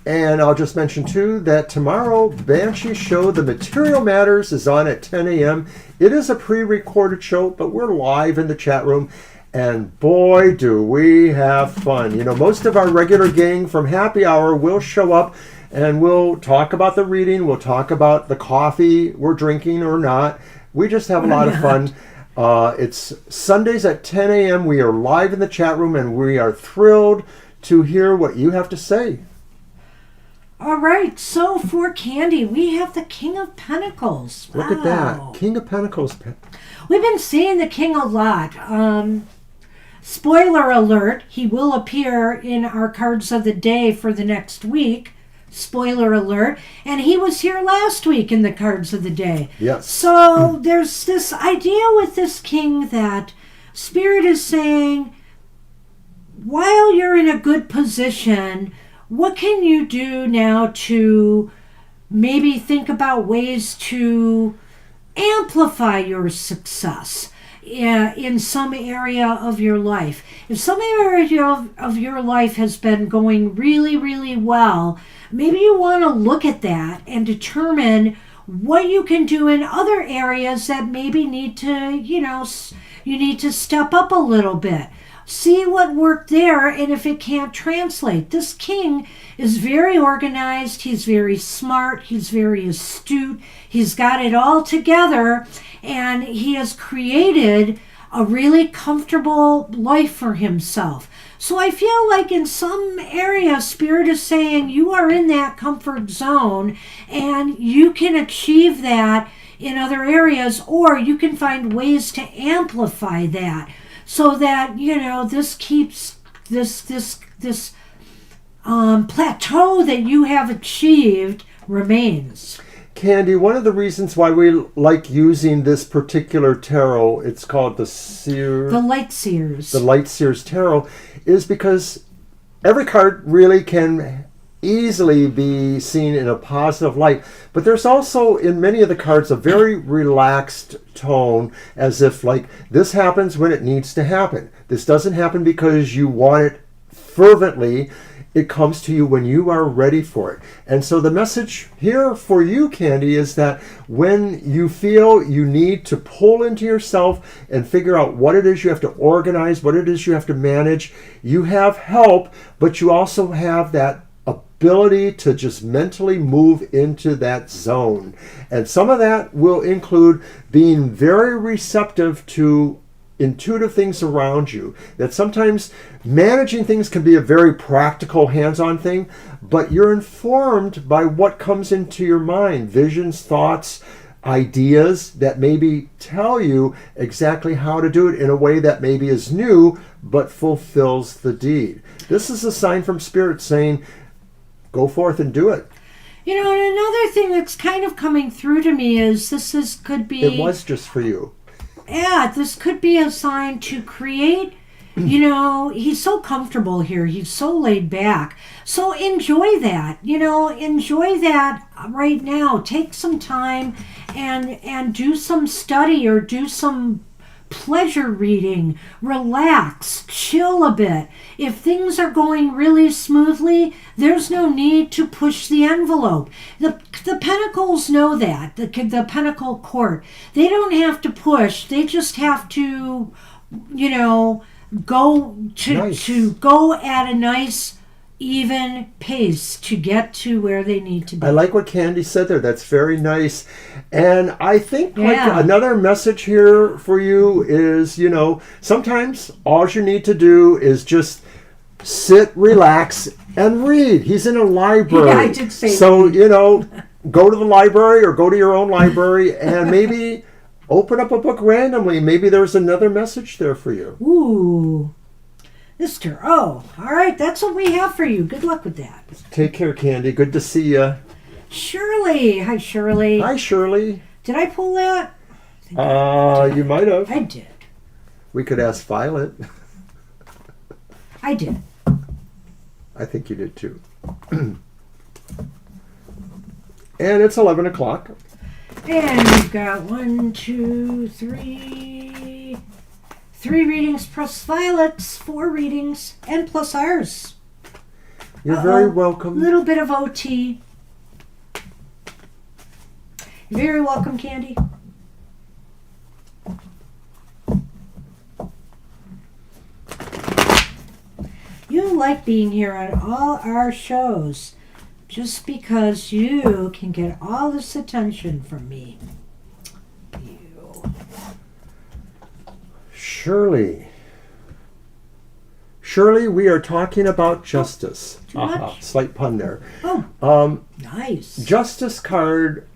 And I'll just mention, too, that tomorrow, Banshee's show, The Material Matters, is on at 10 a.m. It is a pre-recorded show, but we're live in the chat room. And boy, do we have fun. Most of our regular gang from Happy Hour will show up, and we'll talk about the reading. We'll talk about the coffee we're drinking or not. We just have a lot of fun. It's Sundays at 10 a.m. We are live in the chat room, and we are thrilled to hear what you have to say. All right, so for Candy, we have the King of Pentacles. Wow. Look at that. King of Pentacles. We've been seeing the King a lot. Spoiler alert, he will appear in our cards of the day for the next week. Spoiler alert. And he was here last week in the cards of the day. Yes. So there's this idea with this king that Spirit is saying, while you're in a good position, what can you do now to maybe think about ways to amplify your success in some area of your life? If some area of your life has been going really, really well, maybe you want to look at that and determine what you can do in other areas that maybe need to, you need to step up a little bit. See what worked there, and if it can't translate. This king is very organized, he's very smart, he's very astute, he's got it all together, and he has created a really comfortable life for himself. So I feel like in some area, Spirit is saying you are in that comfort zone, and you can achieve that in other areas, or you can find ways to amplify that. So that, this keeps this plateau that you have achieved remains. Candy, one of the reasons why we like using this particular tarot, it's called the Light Seers. The Light Seers Tarot, is because every card really can easily be seen in a positive light, but there's also in many of the cards a very relaxed tone, as if like this happens when it needs to happen. This doesn't happen because you want it fervently. It comes to you when you are ready for it. And so the message here for you, Candy, is that when you feel you need to pull into yourself and figure out what it is you have to organize, what it is you have to manage, you have help, but you also have that ability to just mentally move into that zone. And some of that will include being very receptive to intuitive things around you. That sometimes managing things can be a very practical, hands-on thing, but you're informed by what comes into your mind, visions, thoughts, ideas that maybe tell you exactly how to do it in a way that maybe is new but fulfills the deed. This is a sign from Spirit saying, go forth and do it. You know, and another thing that's kind of coming through to me is could be... It was just for you. Yeah, this could be a sign to create. You know, he's so comfortable here. He's so laid back. So enjoy that. You know, enjoy that right now. Take some time and do some study or do some pleasure reading. Relax. Chill a bit. If things are going really smoothly, there's no need to push the envelope. The Pentacles know that. The Pentacle Court. They don't have to push. They just have to, you know, go at a nice even pace to get to where they need to be. I like what Candy said there. That's very nice. And I think like Yeah. another message here for you is, you know, sometimes all you need to do is just sit, relax, and read. He's in a library. Yeah, I did say so, read. you know, go to the library or go to your own library and maybe open up a book randomly. Maybe there's another message there for you. Ooh. Mr. O. All right, that's what we have for you. Good luck with that. Take care, Candy. Good to see you. Shirley. Hi, Shirley. Hi, Shirley. Did I pull that? You might have. I did. We could ask Violet. I did. I think you did too. And it's 11 o'clock. And we've got 1, 2, 3. 3 readings plus Violet's, 4 readings, and plus ours. You're very welcome. Little bit of OT. You're very welcome, Candy. You like being here on all our shows just because you can get all this attention from me. You. Shirley, we are talking about justice. Too much? Slight pun there. Oh, nice. Justice card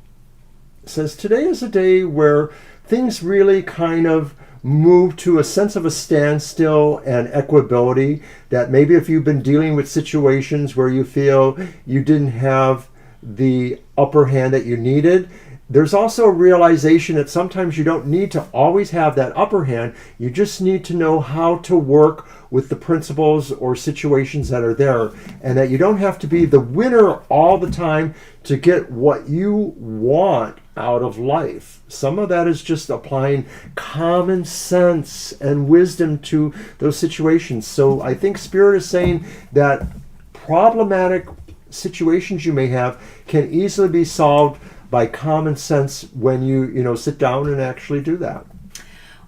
says today is a day where things really kind of move to a sense of a standstill and equability, that maybe if you've been dealing with situations where you feel you didn't have the upper hand that you needed, there's also a realization that sometimes you don't need to always have that upper hand. You just need to know how to work with the principles or situations that are there, and that you don't have to be the winner all the time to get what you want out of life. Some of that is just applying common sense and wisdom to those situations. So I think Spirit is saying that problematic situations you may have can easily be solved by common sense when you sit down and actually do that.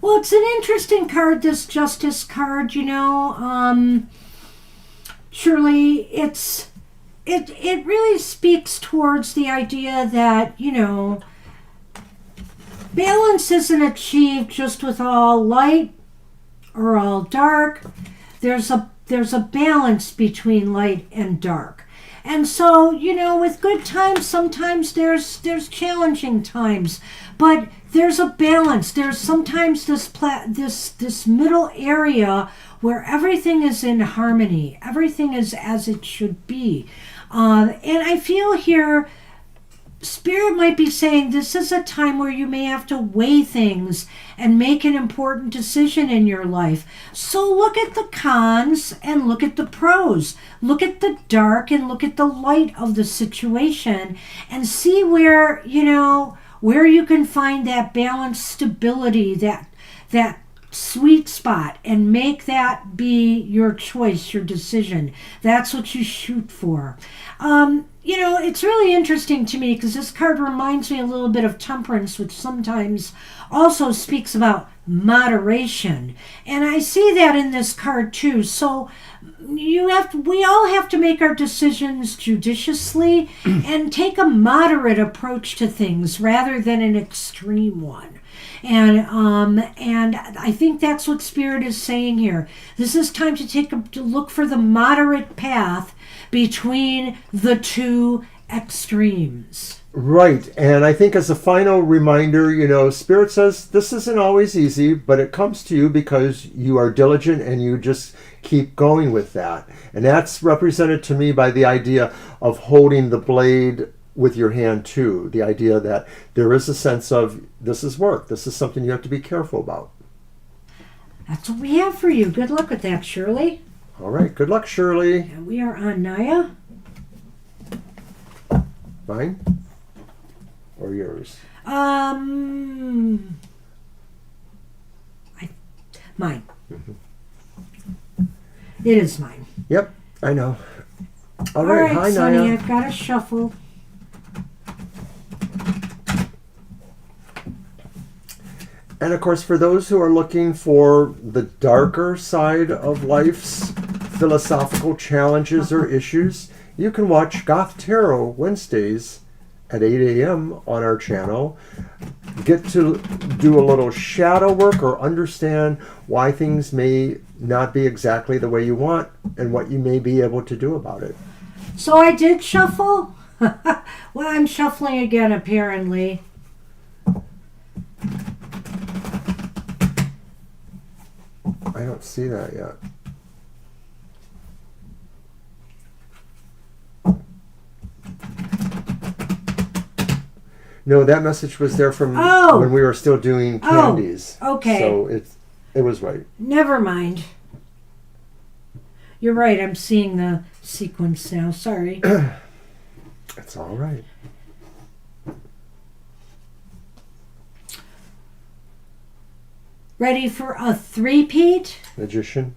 Well, it's an interesting card, this Justice card, Surely it really speaks towards the idea that, balance isn't achieved just with all light or all dark. There's a balance between light and dark. And so, with good times, sometimes there's challenging times, but there's a balance. There's sometimes this middle area where everything is in harmony. Everything is as it should be. And I feel here, Spirit might be saying this is a time where you may have to weigh things and make an important decision in your life. So look at the cons and look at the pros. Look at the dark and look at the light of the situation and see where you can find that balanced stability, that sweet spot and make that be your choice, your decision. That's what you shoot for. It's really interesting to me because this card reminds me a little bit of temperance, which sometimes also speaks about moderation. And I see that in this card too. So we all have to make our decisions judiciously and take a moderate approach to things rather than an extreme one. And I think that's what Spirit is saying here. This is time to look for the moderate path between the two extremes. Right. And I think as a final reminder, Spirit says this isn't always easy, but it comes to you because you are diligent and you just keep going with that. And that's represented to me by the idea of holding the blade with your hand too. The idea that there is a sense of this is work. This is something you have to be careful about. That's what we have for you. Good luck with that, Shirley. All right. Good luck, Shirley. And we are on Naya. Mine? Or yours? Mine. Mm-hmm. It is mine. Yep, I know. All right, hi, Sonny, Naya. I've got to shuffle. And of course, for those who are looking for the darker side of life's philosophical challenges or issues, you can watch Goth Tarot Wednesdays at 8 a.m. on our channel. Get to do a little shadow work or understand why things may not be exactly the way you want and what you may be able to do about it. So I did shuffle? Well, I'm shuffling again, apparently. I don't see that yet. No, that message was there from when we were still doing candies. Oh, okay. So it was right. Never mind. You're right. I'm seeing the sequence now. Sorry. It's all right. Ready for a three-peat? Magician.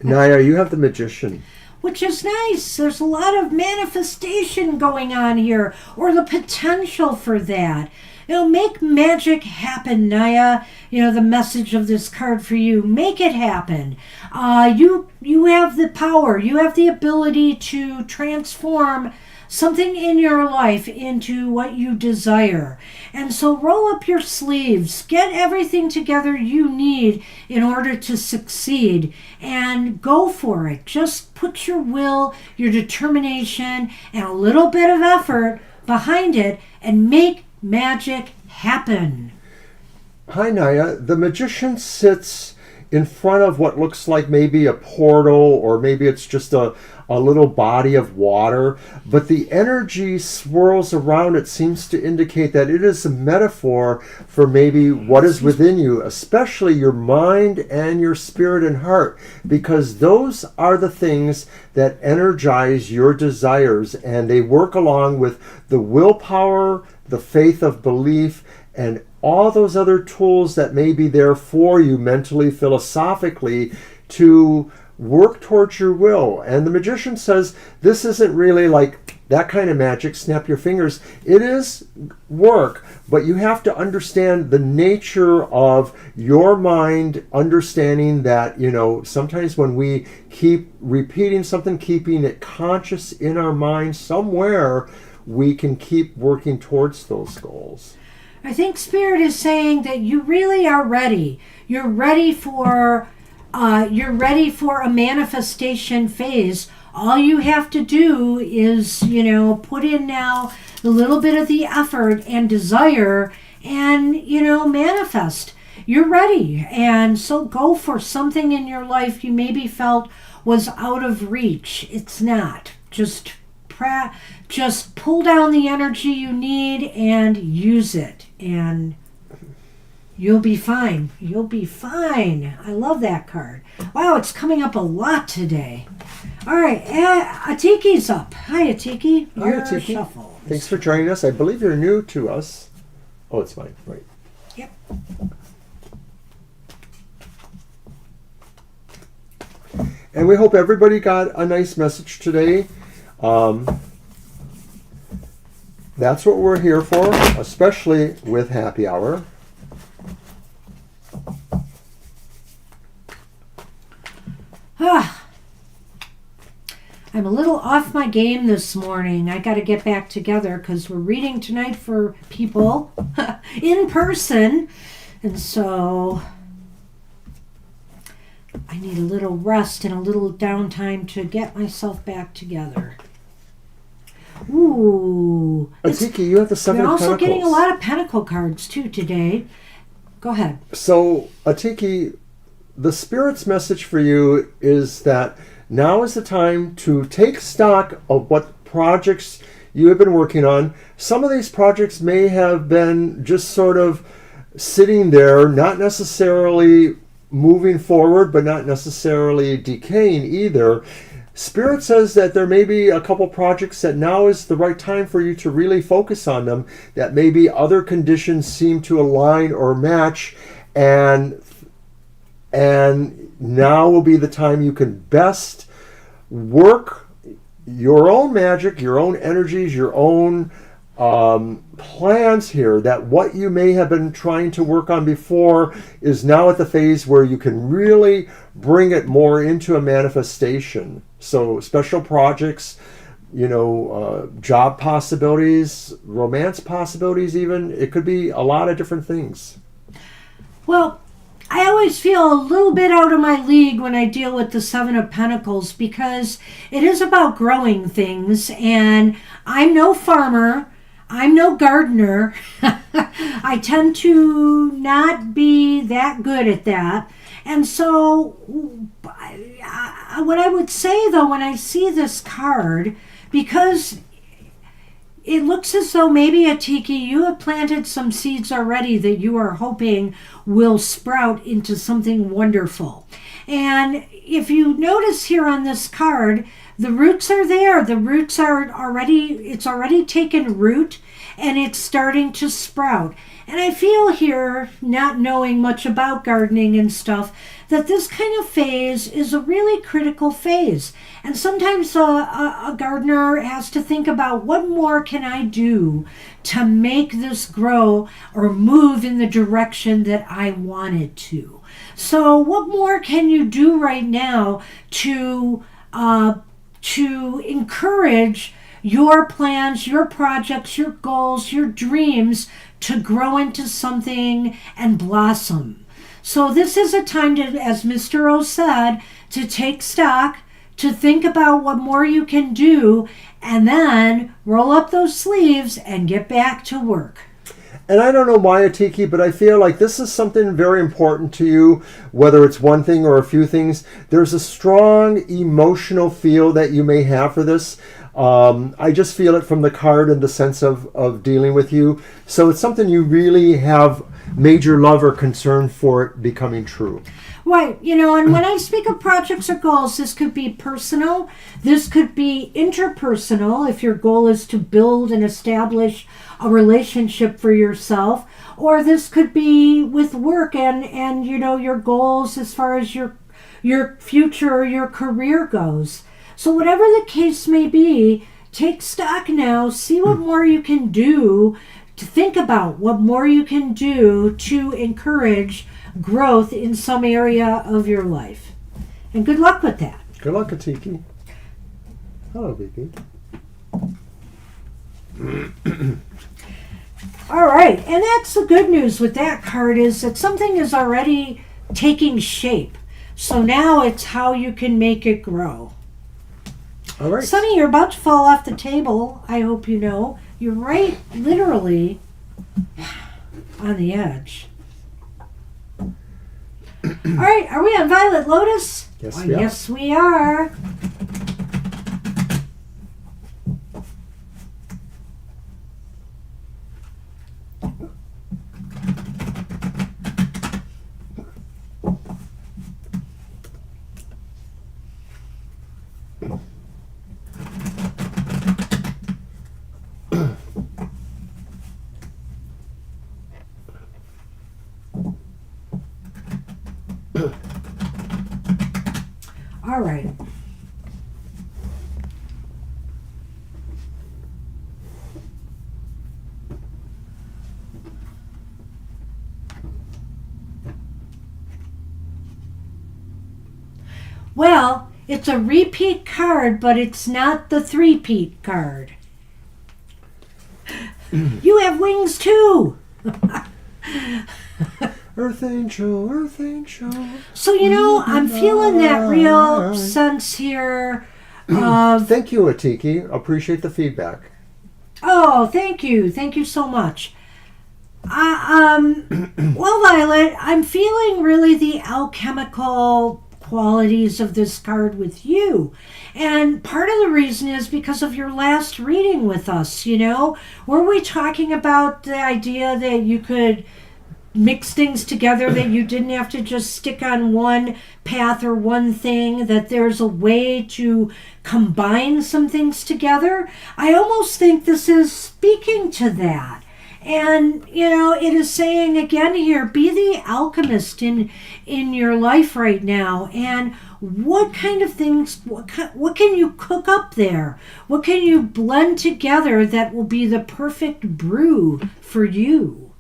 Naya, you have the magician. Which is nice. There's a lot of manifestation going on here, or the potential for that. Make magic happen, Naya. The message of this card for you. Make it happen. You have the power. You have the ability to transform something in your life into what you desire. And so roll up your sleeves, get everything together you need in order to succeed, and go for it. Just put your will, your determination, and a little bit of effort behind it and make magic happen. Hi, Naya. The magician sits in front of what looks like maybe a portal, or maybe it's just a little body of water, but the energy swirls around it, seems to indicate that it is a metaphor for maybe what is within you, especially your mind and your spirit and heart, because those are the things that energize your desires, and they work along with the willpower, the faith of belief, and all those other tools that may be there for you mentally, philosophically, to work towards your will. And the magician says this isn't really like that kind of magic, snap your fingers. It is work, but you have to understand the nature of your mind, understanding that, sometimes when we keep repeating something, keeping it conscious in our mind somewhere, we can keep working towards those goals. I think Spirit is saying that you really are ready. You're ready for a manifestation phase. All you have to do is, put in now a little bit of the effort and desire and, manifest. You're ready. And so go for something in your life you maybe felt was out of reach. It's not. Just pull down the energy you need and use it. And you'll be fine. You'll be fine. I love that card. Wow, it's coming up a lot today. All right, Atiki's up. Hi, Atiki. Hi, Atiki. Shuffle. Thanks for joining us. I believe you're new to us. Oh, it's mine. Right. Yep. And we hope everybody got a nice message today. That's what we're here for, especially with happy hour. I'm a little off my game this morning. I got to get back together because we're reading tonight for people in person. And so I need a little rest and a little downtime to get myself back together. Ooh. Atiki, you have the Seven You're of also Pentacles. getting a lot of Pentacle cards too today. Go ahead. So, Atiki, the Spirit's message for you is that now is the time to take stock of what projects you have been working on. Some of these projects may have been just sort of sitting there, not necessarily moving forward, but not necessarily decaying either. Spirit says that there may be a couple projects that now is the right time for you to really focus on them, that maybe other conditions seem to align or match, and now will be the time you can best work your own magic, your own energies, your own plans here, that what you may have been trying to work on before is now at the phase where you can really bring it more into a manifestation. So special projects, job possibilities, romance possibilities even. It could be a lot of different things. Well, I always feel a little bit out of my league when I deal with the Seven of Pentacles because it is about growing things, and I'm no farmer. I'm no gardener. I tend to not be that good at that. And so what I would say, though, when I see this card, because it looks as though maybe, Atiki, you have planted some seeds already that you are hoping will sprout into something wonderful. And if you notice here on this card, the roots are there. The roots are it's already taken root and it's starting to sprout. And I feel here, not knowing much about gardening and stuff, that this kind of phase is a really critical phase. And sometimes a gardener has to think about, what more can I do to make this grow or move in the direction that I want it to? So what more can you do right now to encourage your plans, your projects, your goals, your dreams to grow into something and blossom? So this is a time to, as Mr. O said, to take stock, to think about what more you can do, and then roll up those sleeves and get back to work. And I don't know why, Atiki, but I feel like this is something very important to you, whether it's one thing or a few things. There's a strong emotional feel that you may have for this. I just feel it from the card in the sense of dealing with you. So it's something you really have major love or concern for it becoming true. Right, and when I speak of projects or goals, this could be personal, this could be interpersonal, if your goal is to build and establish a relationship for yourself, or this could be with work and your goals as far as your future or your career goes. So whatever the case may be, take stock now, see what more you can do, to think about what more you can do to encourage growth in some area of your life. And good luck with that. Good luck, Atiki. Hello, Vicky. All right, and that's the good news with that card, is that something is already taking shape. So now it's how you can make it grow. All right. Sonny, you're about to fall off the table. I hope you know. You're right, literally, on the edge. All right, are we on Violet Lotus? Yes, Why, we are. yes, we are. All right. Well, it's a repeat card, but it's not the three-peat card. You have wings too. Earth Angel, Earth Angel. So, you know, I'm feeling that real sense here of... Thank you, Atiki. Appreciate the feedback. Oh, thank you. Thank you so much. Well, Violet, I'm feeling really the alchemical qualities of this card with you. And part of the reason is because of your last reading with us, you know? Were we talking about the idea that you could mix things together, that you didn't have to just stick on one path or one thing, that there's a way to combine some things together? I almost think this is speaking to that. And, you know, it is saying again here, be the alchemist in your life right now. And what kind of things, what can you cook up there? What can you blend together that will be the perfect brew for you?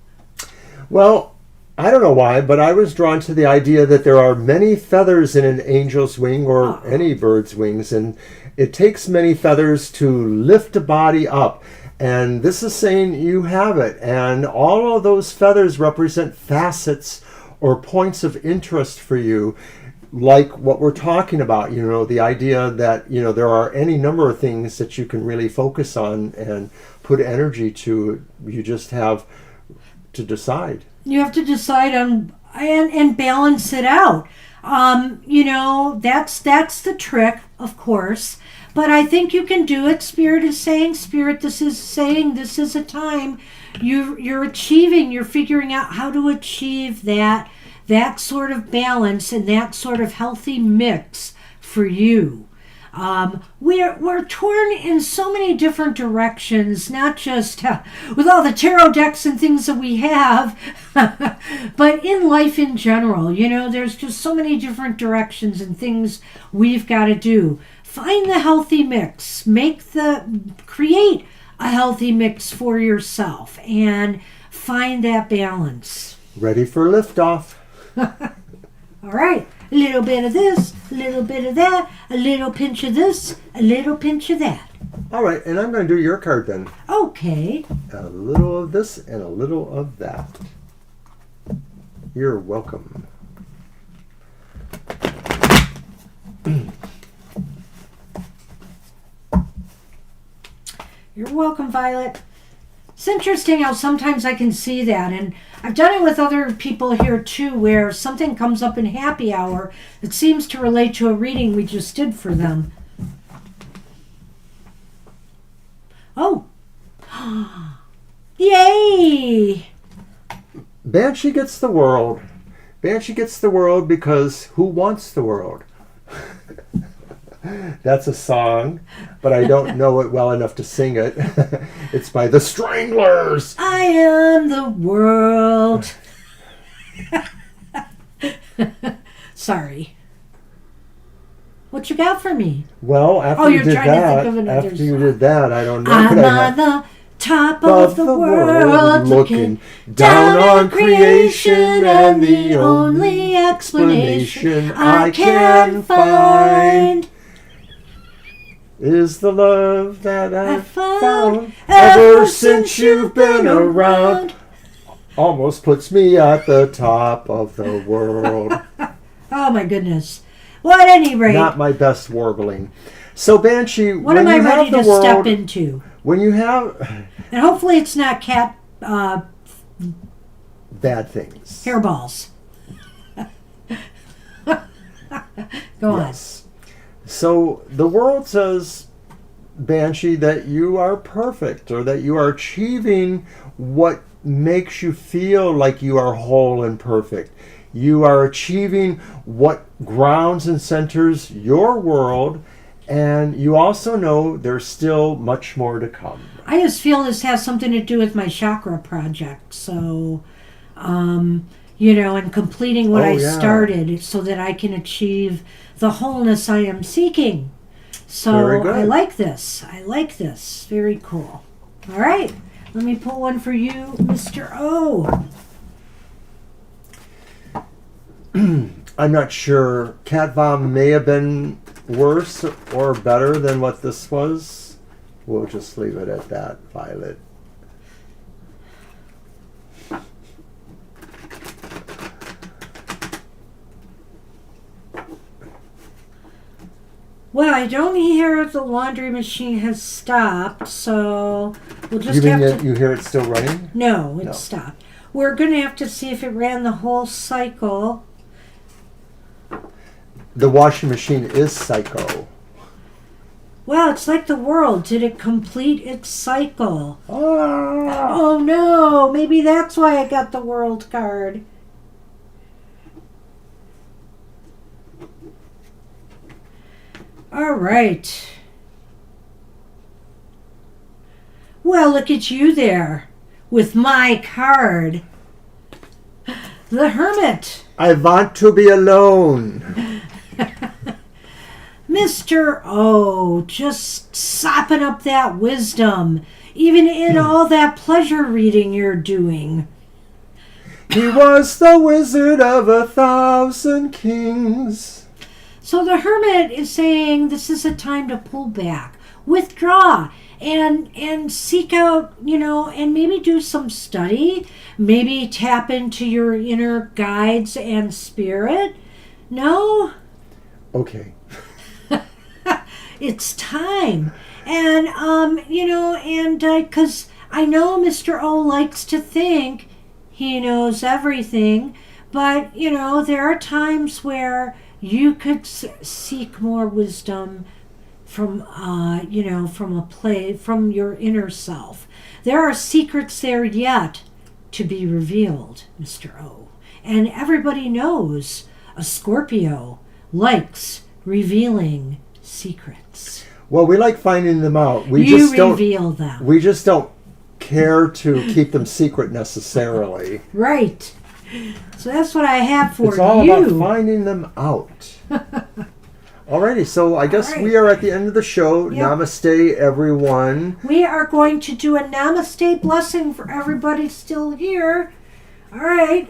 Well, I don't know why, but I was drawn to the idea that there are many feathers in an angel's wing or any bird's wings, and it takes many feathers to lift a body up. And this is saying you have it. And all of those feathers represent facets or points of interest for you, like what we're talking about, you know, the idea that, you know, there are any number of things that you can really focus on and put energy to. You just have to decide. You have to decide on and balance it out. You know, that's the trick, of course. But I think you can do it. Spirit, this is saying this is a time you're achieving, you're figuring out how to achieve that sort of balance and that sort of healthy mix for you. We're torn in so many different directions, not just with all the tarot decks and things that we have, but in life in general. You know, there's just so many different directions and things we've got to do. Find the healthy mix. Create a healthy mix for yourself and find that balance. Ready for liftoff. All right. A little bit of this, a little bit of that, a little pinch of this, a little pinch of that. All right, and I'm going to do your card then. Okay. A little of this and a little of that. You're welcome. You're welcome, Violet. It's interesting how sometimes I can see that, and I've done it with other people here too, where something comes up in happy hour that seems to relate to a reading we just did for them. Oh. Yay! Banshee gets the world. Banshee gets the world because who wants the world? That's a song, but I don't know it well enough to sing it. It's by the Stranglers. I am the world. Sorry. What you got for me? Well, after you did that, I don't know. I'm on the top of the world, looking down on creation, and the only explanation I can find is the love that I've found ever since you've been around. Almost puts me at the top of the world. Oh my goodness. Well, at any rate. Not my best warbling. So, Banshee, what am I ready to step into? When you have... And hopefully it's not cat... bad things. Hairballs. Go on. So the world says, Banshee, that you are perfect, or that you are achieving what makes you feel like you are whole and perfect. You are achieving what grounds and centers your world, and you also know there's still much more to come. I just feel this has something to do with my chakra project. So, and completing what Oh, I yeah. started so that I can achieve the wholeness I am seeking. So Very good. I like this. I like this. Very cool. All right. Let me pull one for you, Mr. O. I'm not sure. Cat Vom may have been worse or better than what this was. We'll just leave it at that, Violet. Well, I don't hear the laundry machine has stopped, so we'll just You mean have to... you hear it still running? No, it No. stopped. We're going to have to see if it ran the whole cycle. The washing machine is psycho. Well, it's like the world. Did it complete its cycle? Ah! Oh no, maybe that's why I got the world card. All right. Well, look at you there with my card. The Hermit. I want to be alone. Mr. O, just sopping up that wisdom, even in all that pleasure reading you're doing. He was the wizard of 1,000 kings. So the Hermit is saying this is a time to pull back, withdraw, and seek out, and maybe do some study, maybe tap into your inner guides and spirit. No? Okay. It's time. And, because I know Mr. O likes to think he knows everything, but, there are times where you could seek more wisdom from, from your inner self. There are secrets there yet to be revealed, Mr. O. And everybody knows a Scorpio likes revealing secrets. Well, we like finding them out. We You just don't reveal them. We just don't care to keep them secret necessarily. Right. So that's what I have for It's all you. about finding them out. Alrighty, so I guess we are at the end of the show. Yep. Namaste, everyone. We are going to do a namaste blessing for everybody still here. All right.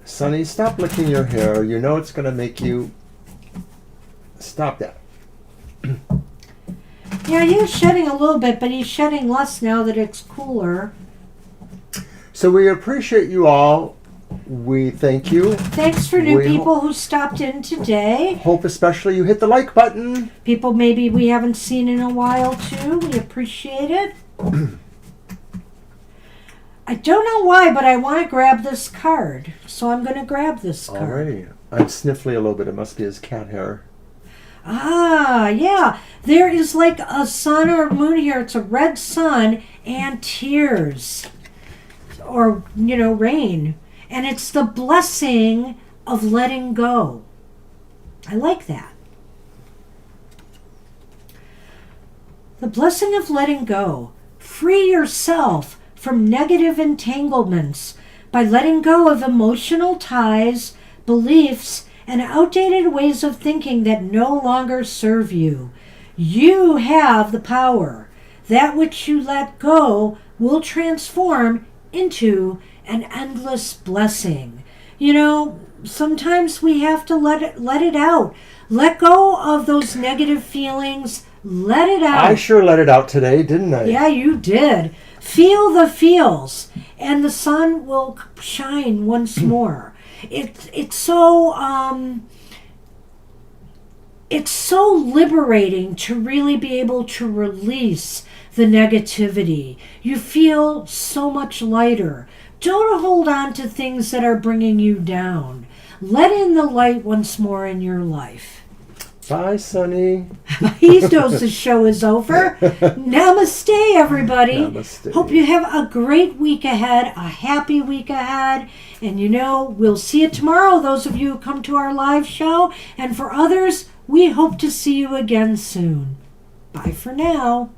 Sonny, stop licking your hair. You know it's going to make you... Stop that. Yeah, he's shedding a little bit, but he's shedding less now that it's cooler. So we appreciate you all. We thank you. Thanks for new people who stopped in today. Hope especially you hit the like button. People maybe we haven't seen in a while too. We appreciate it. I don't know why, but I want to grab this card. So I'm going to grab this card. Alrighty. I'm sniffly a little bit. It must be his cat hair. Ah, yeah. There is like a sun or moon here. It's a red sun and tears. Or, rain. And it's the blessing of letting go. I like that. The blessing of letting go. Free yourself from negative entanglements by letting go of emotional ties, beliefs, and outdated ways of thinking that no longer serve you. You have the power. That which you let go will transform into an endless blessing. Sometimes we have to let it out. Let go of those negative feelings. Let it out. I sure let it out today, didn't I? Yeah, you did. Feel the feels, and the sun will shine once more. It's so liberating to really be able to release the negativity. You feel so much lighter. Don't hold on to things that are bringing you down. Let in the light once more in your life. Bye, Sonny. He knows the show is over. Namaste, everybody. Namaste. Hope you have a great week ahead, a happy week ahead. And we'll see you tomorrow, those of you who come to our live show. And for others, we hope to see you again soon. Bye for now.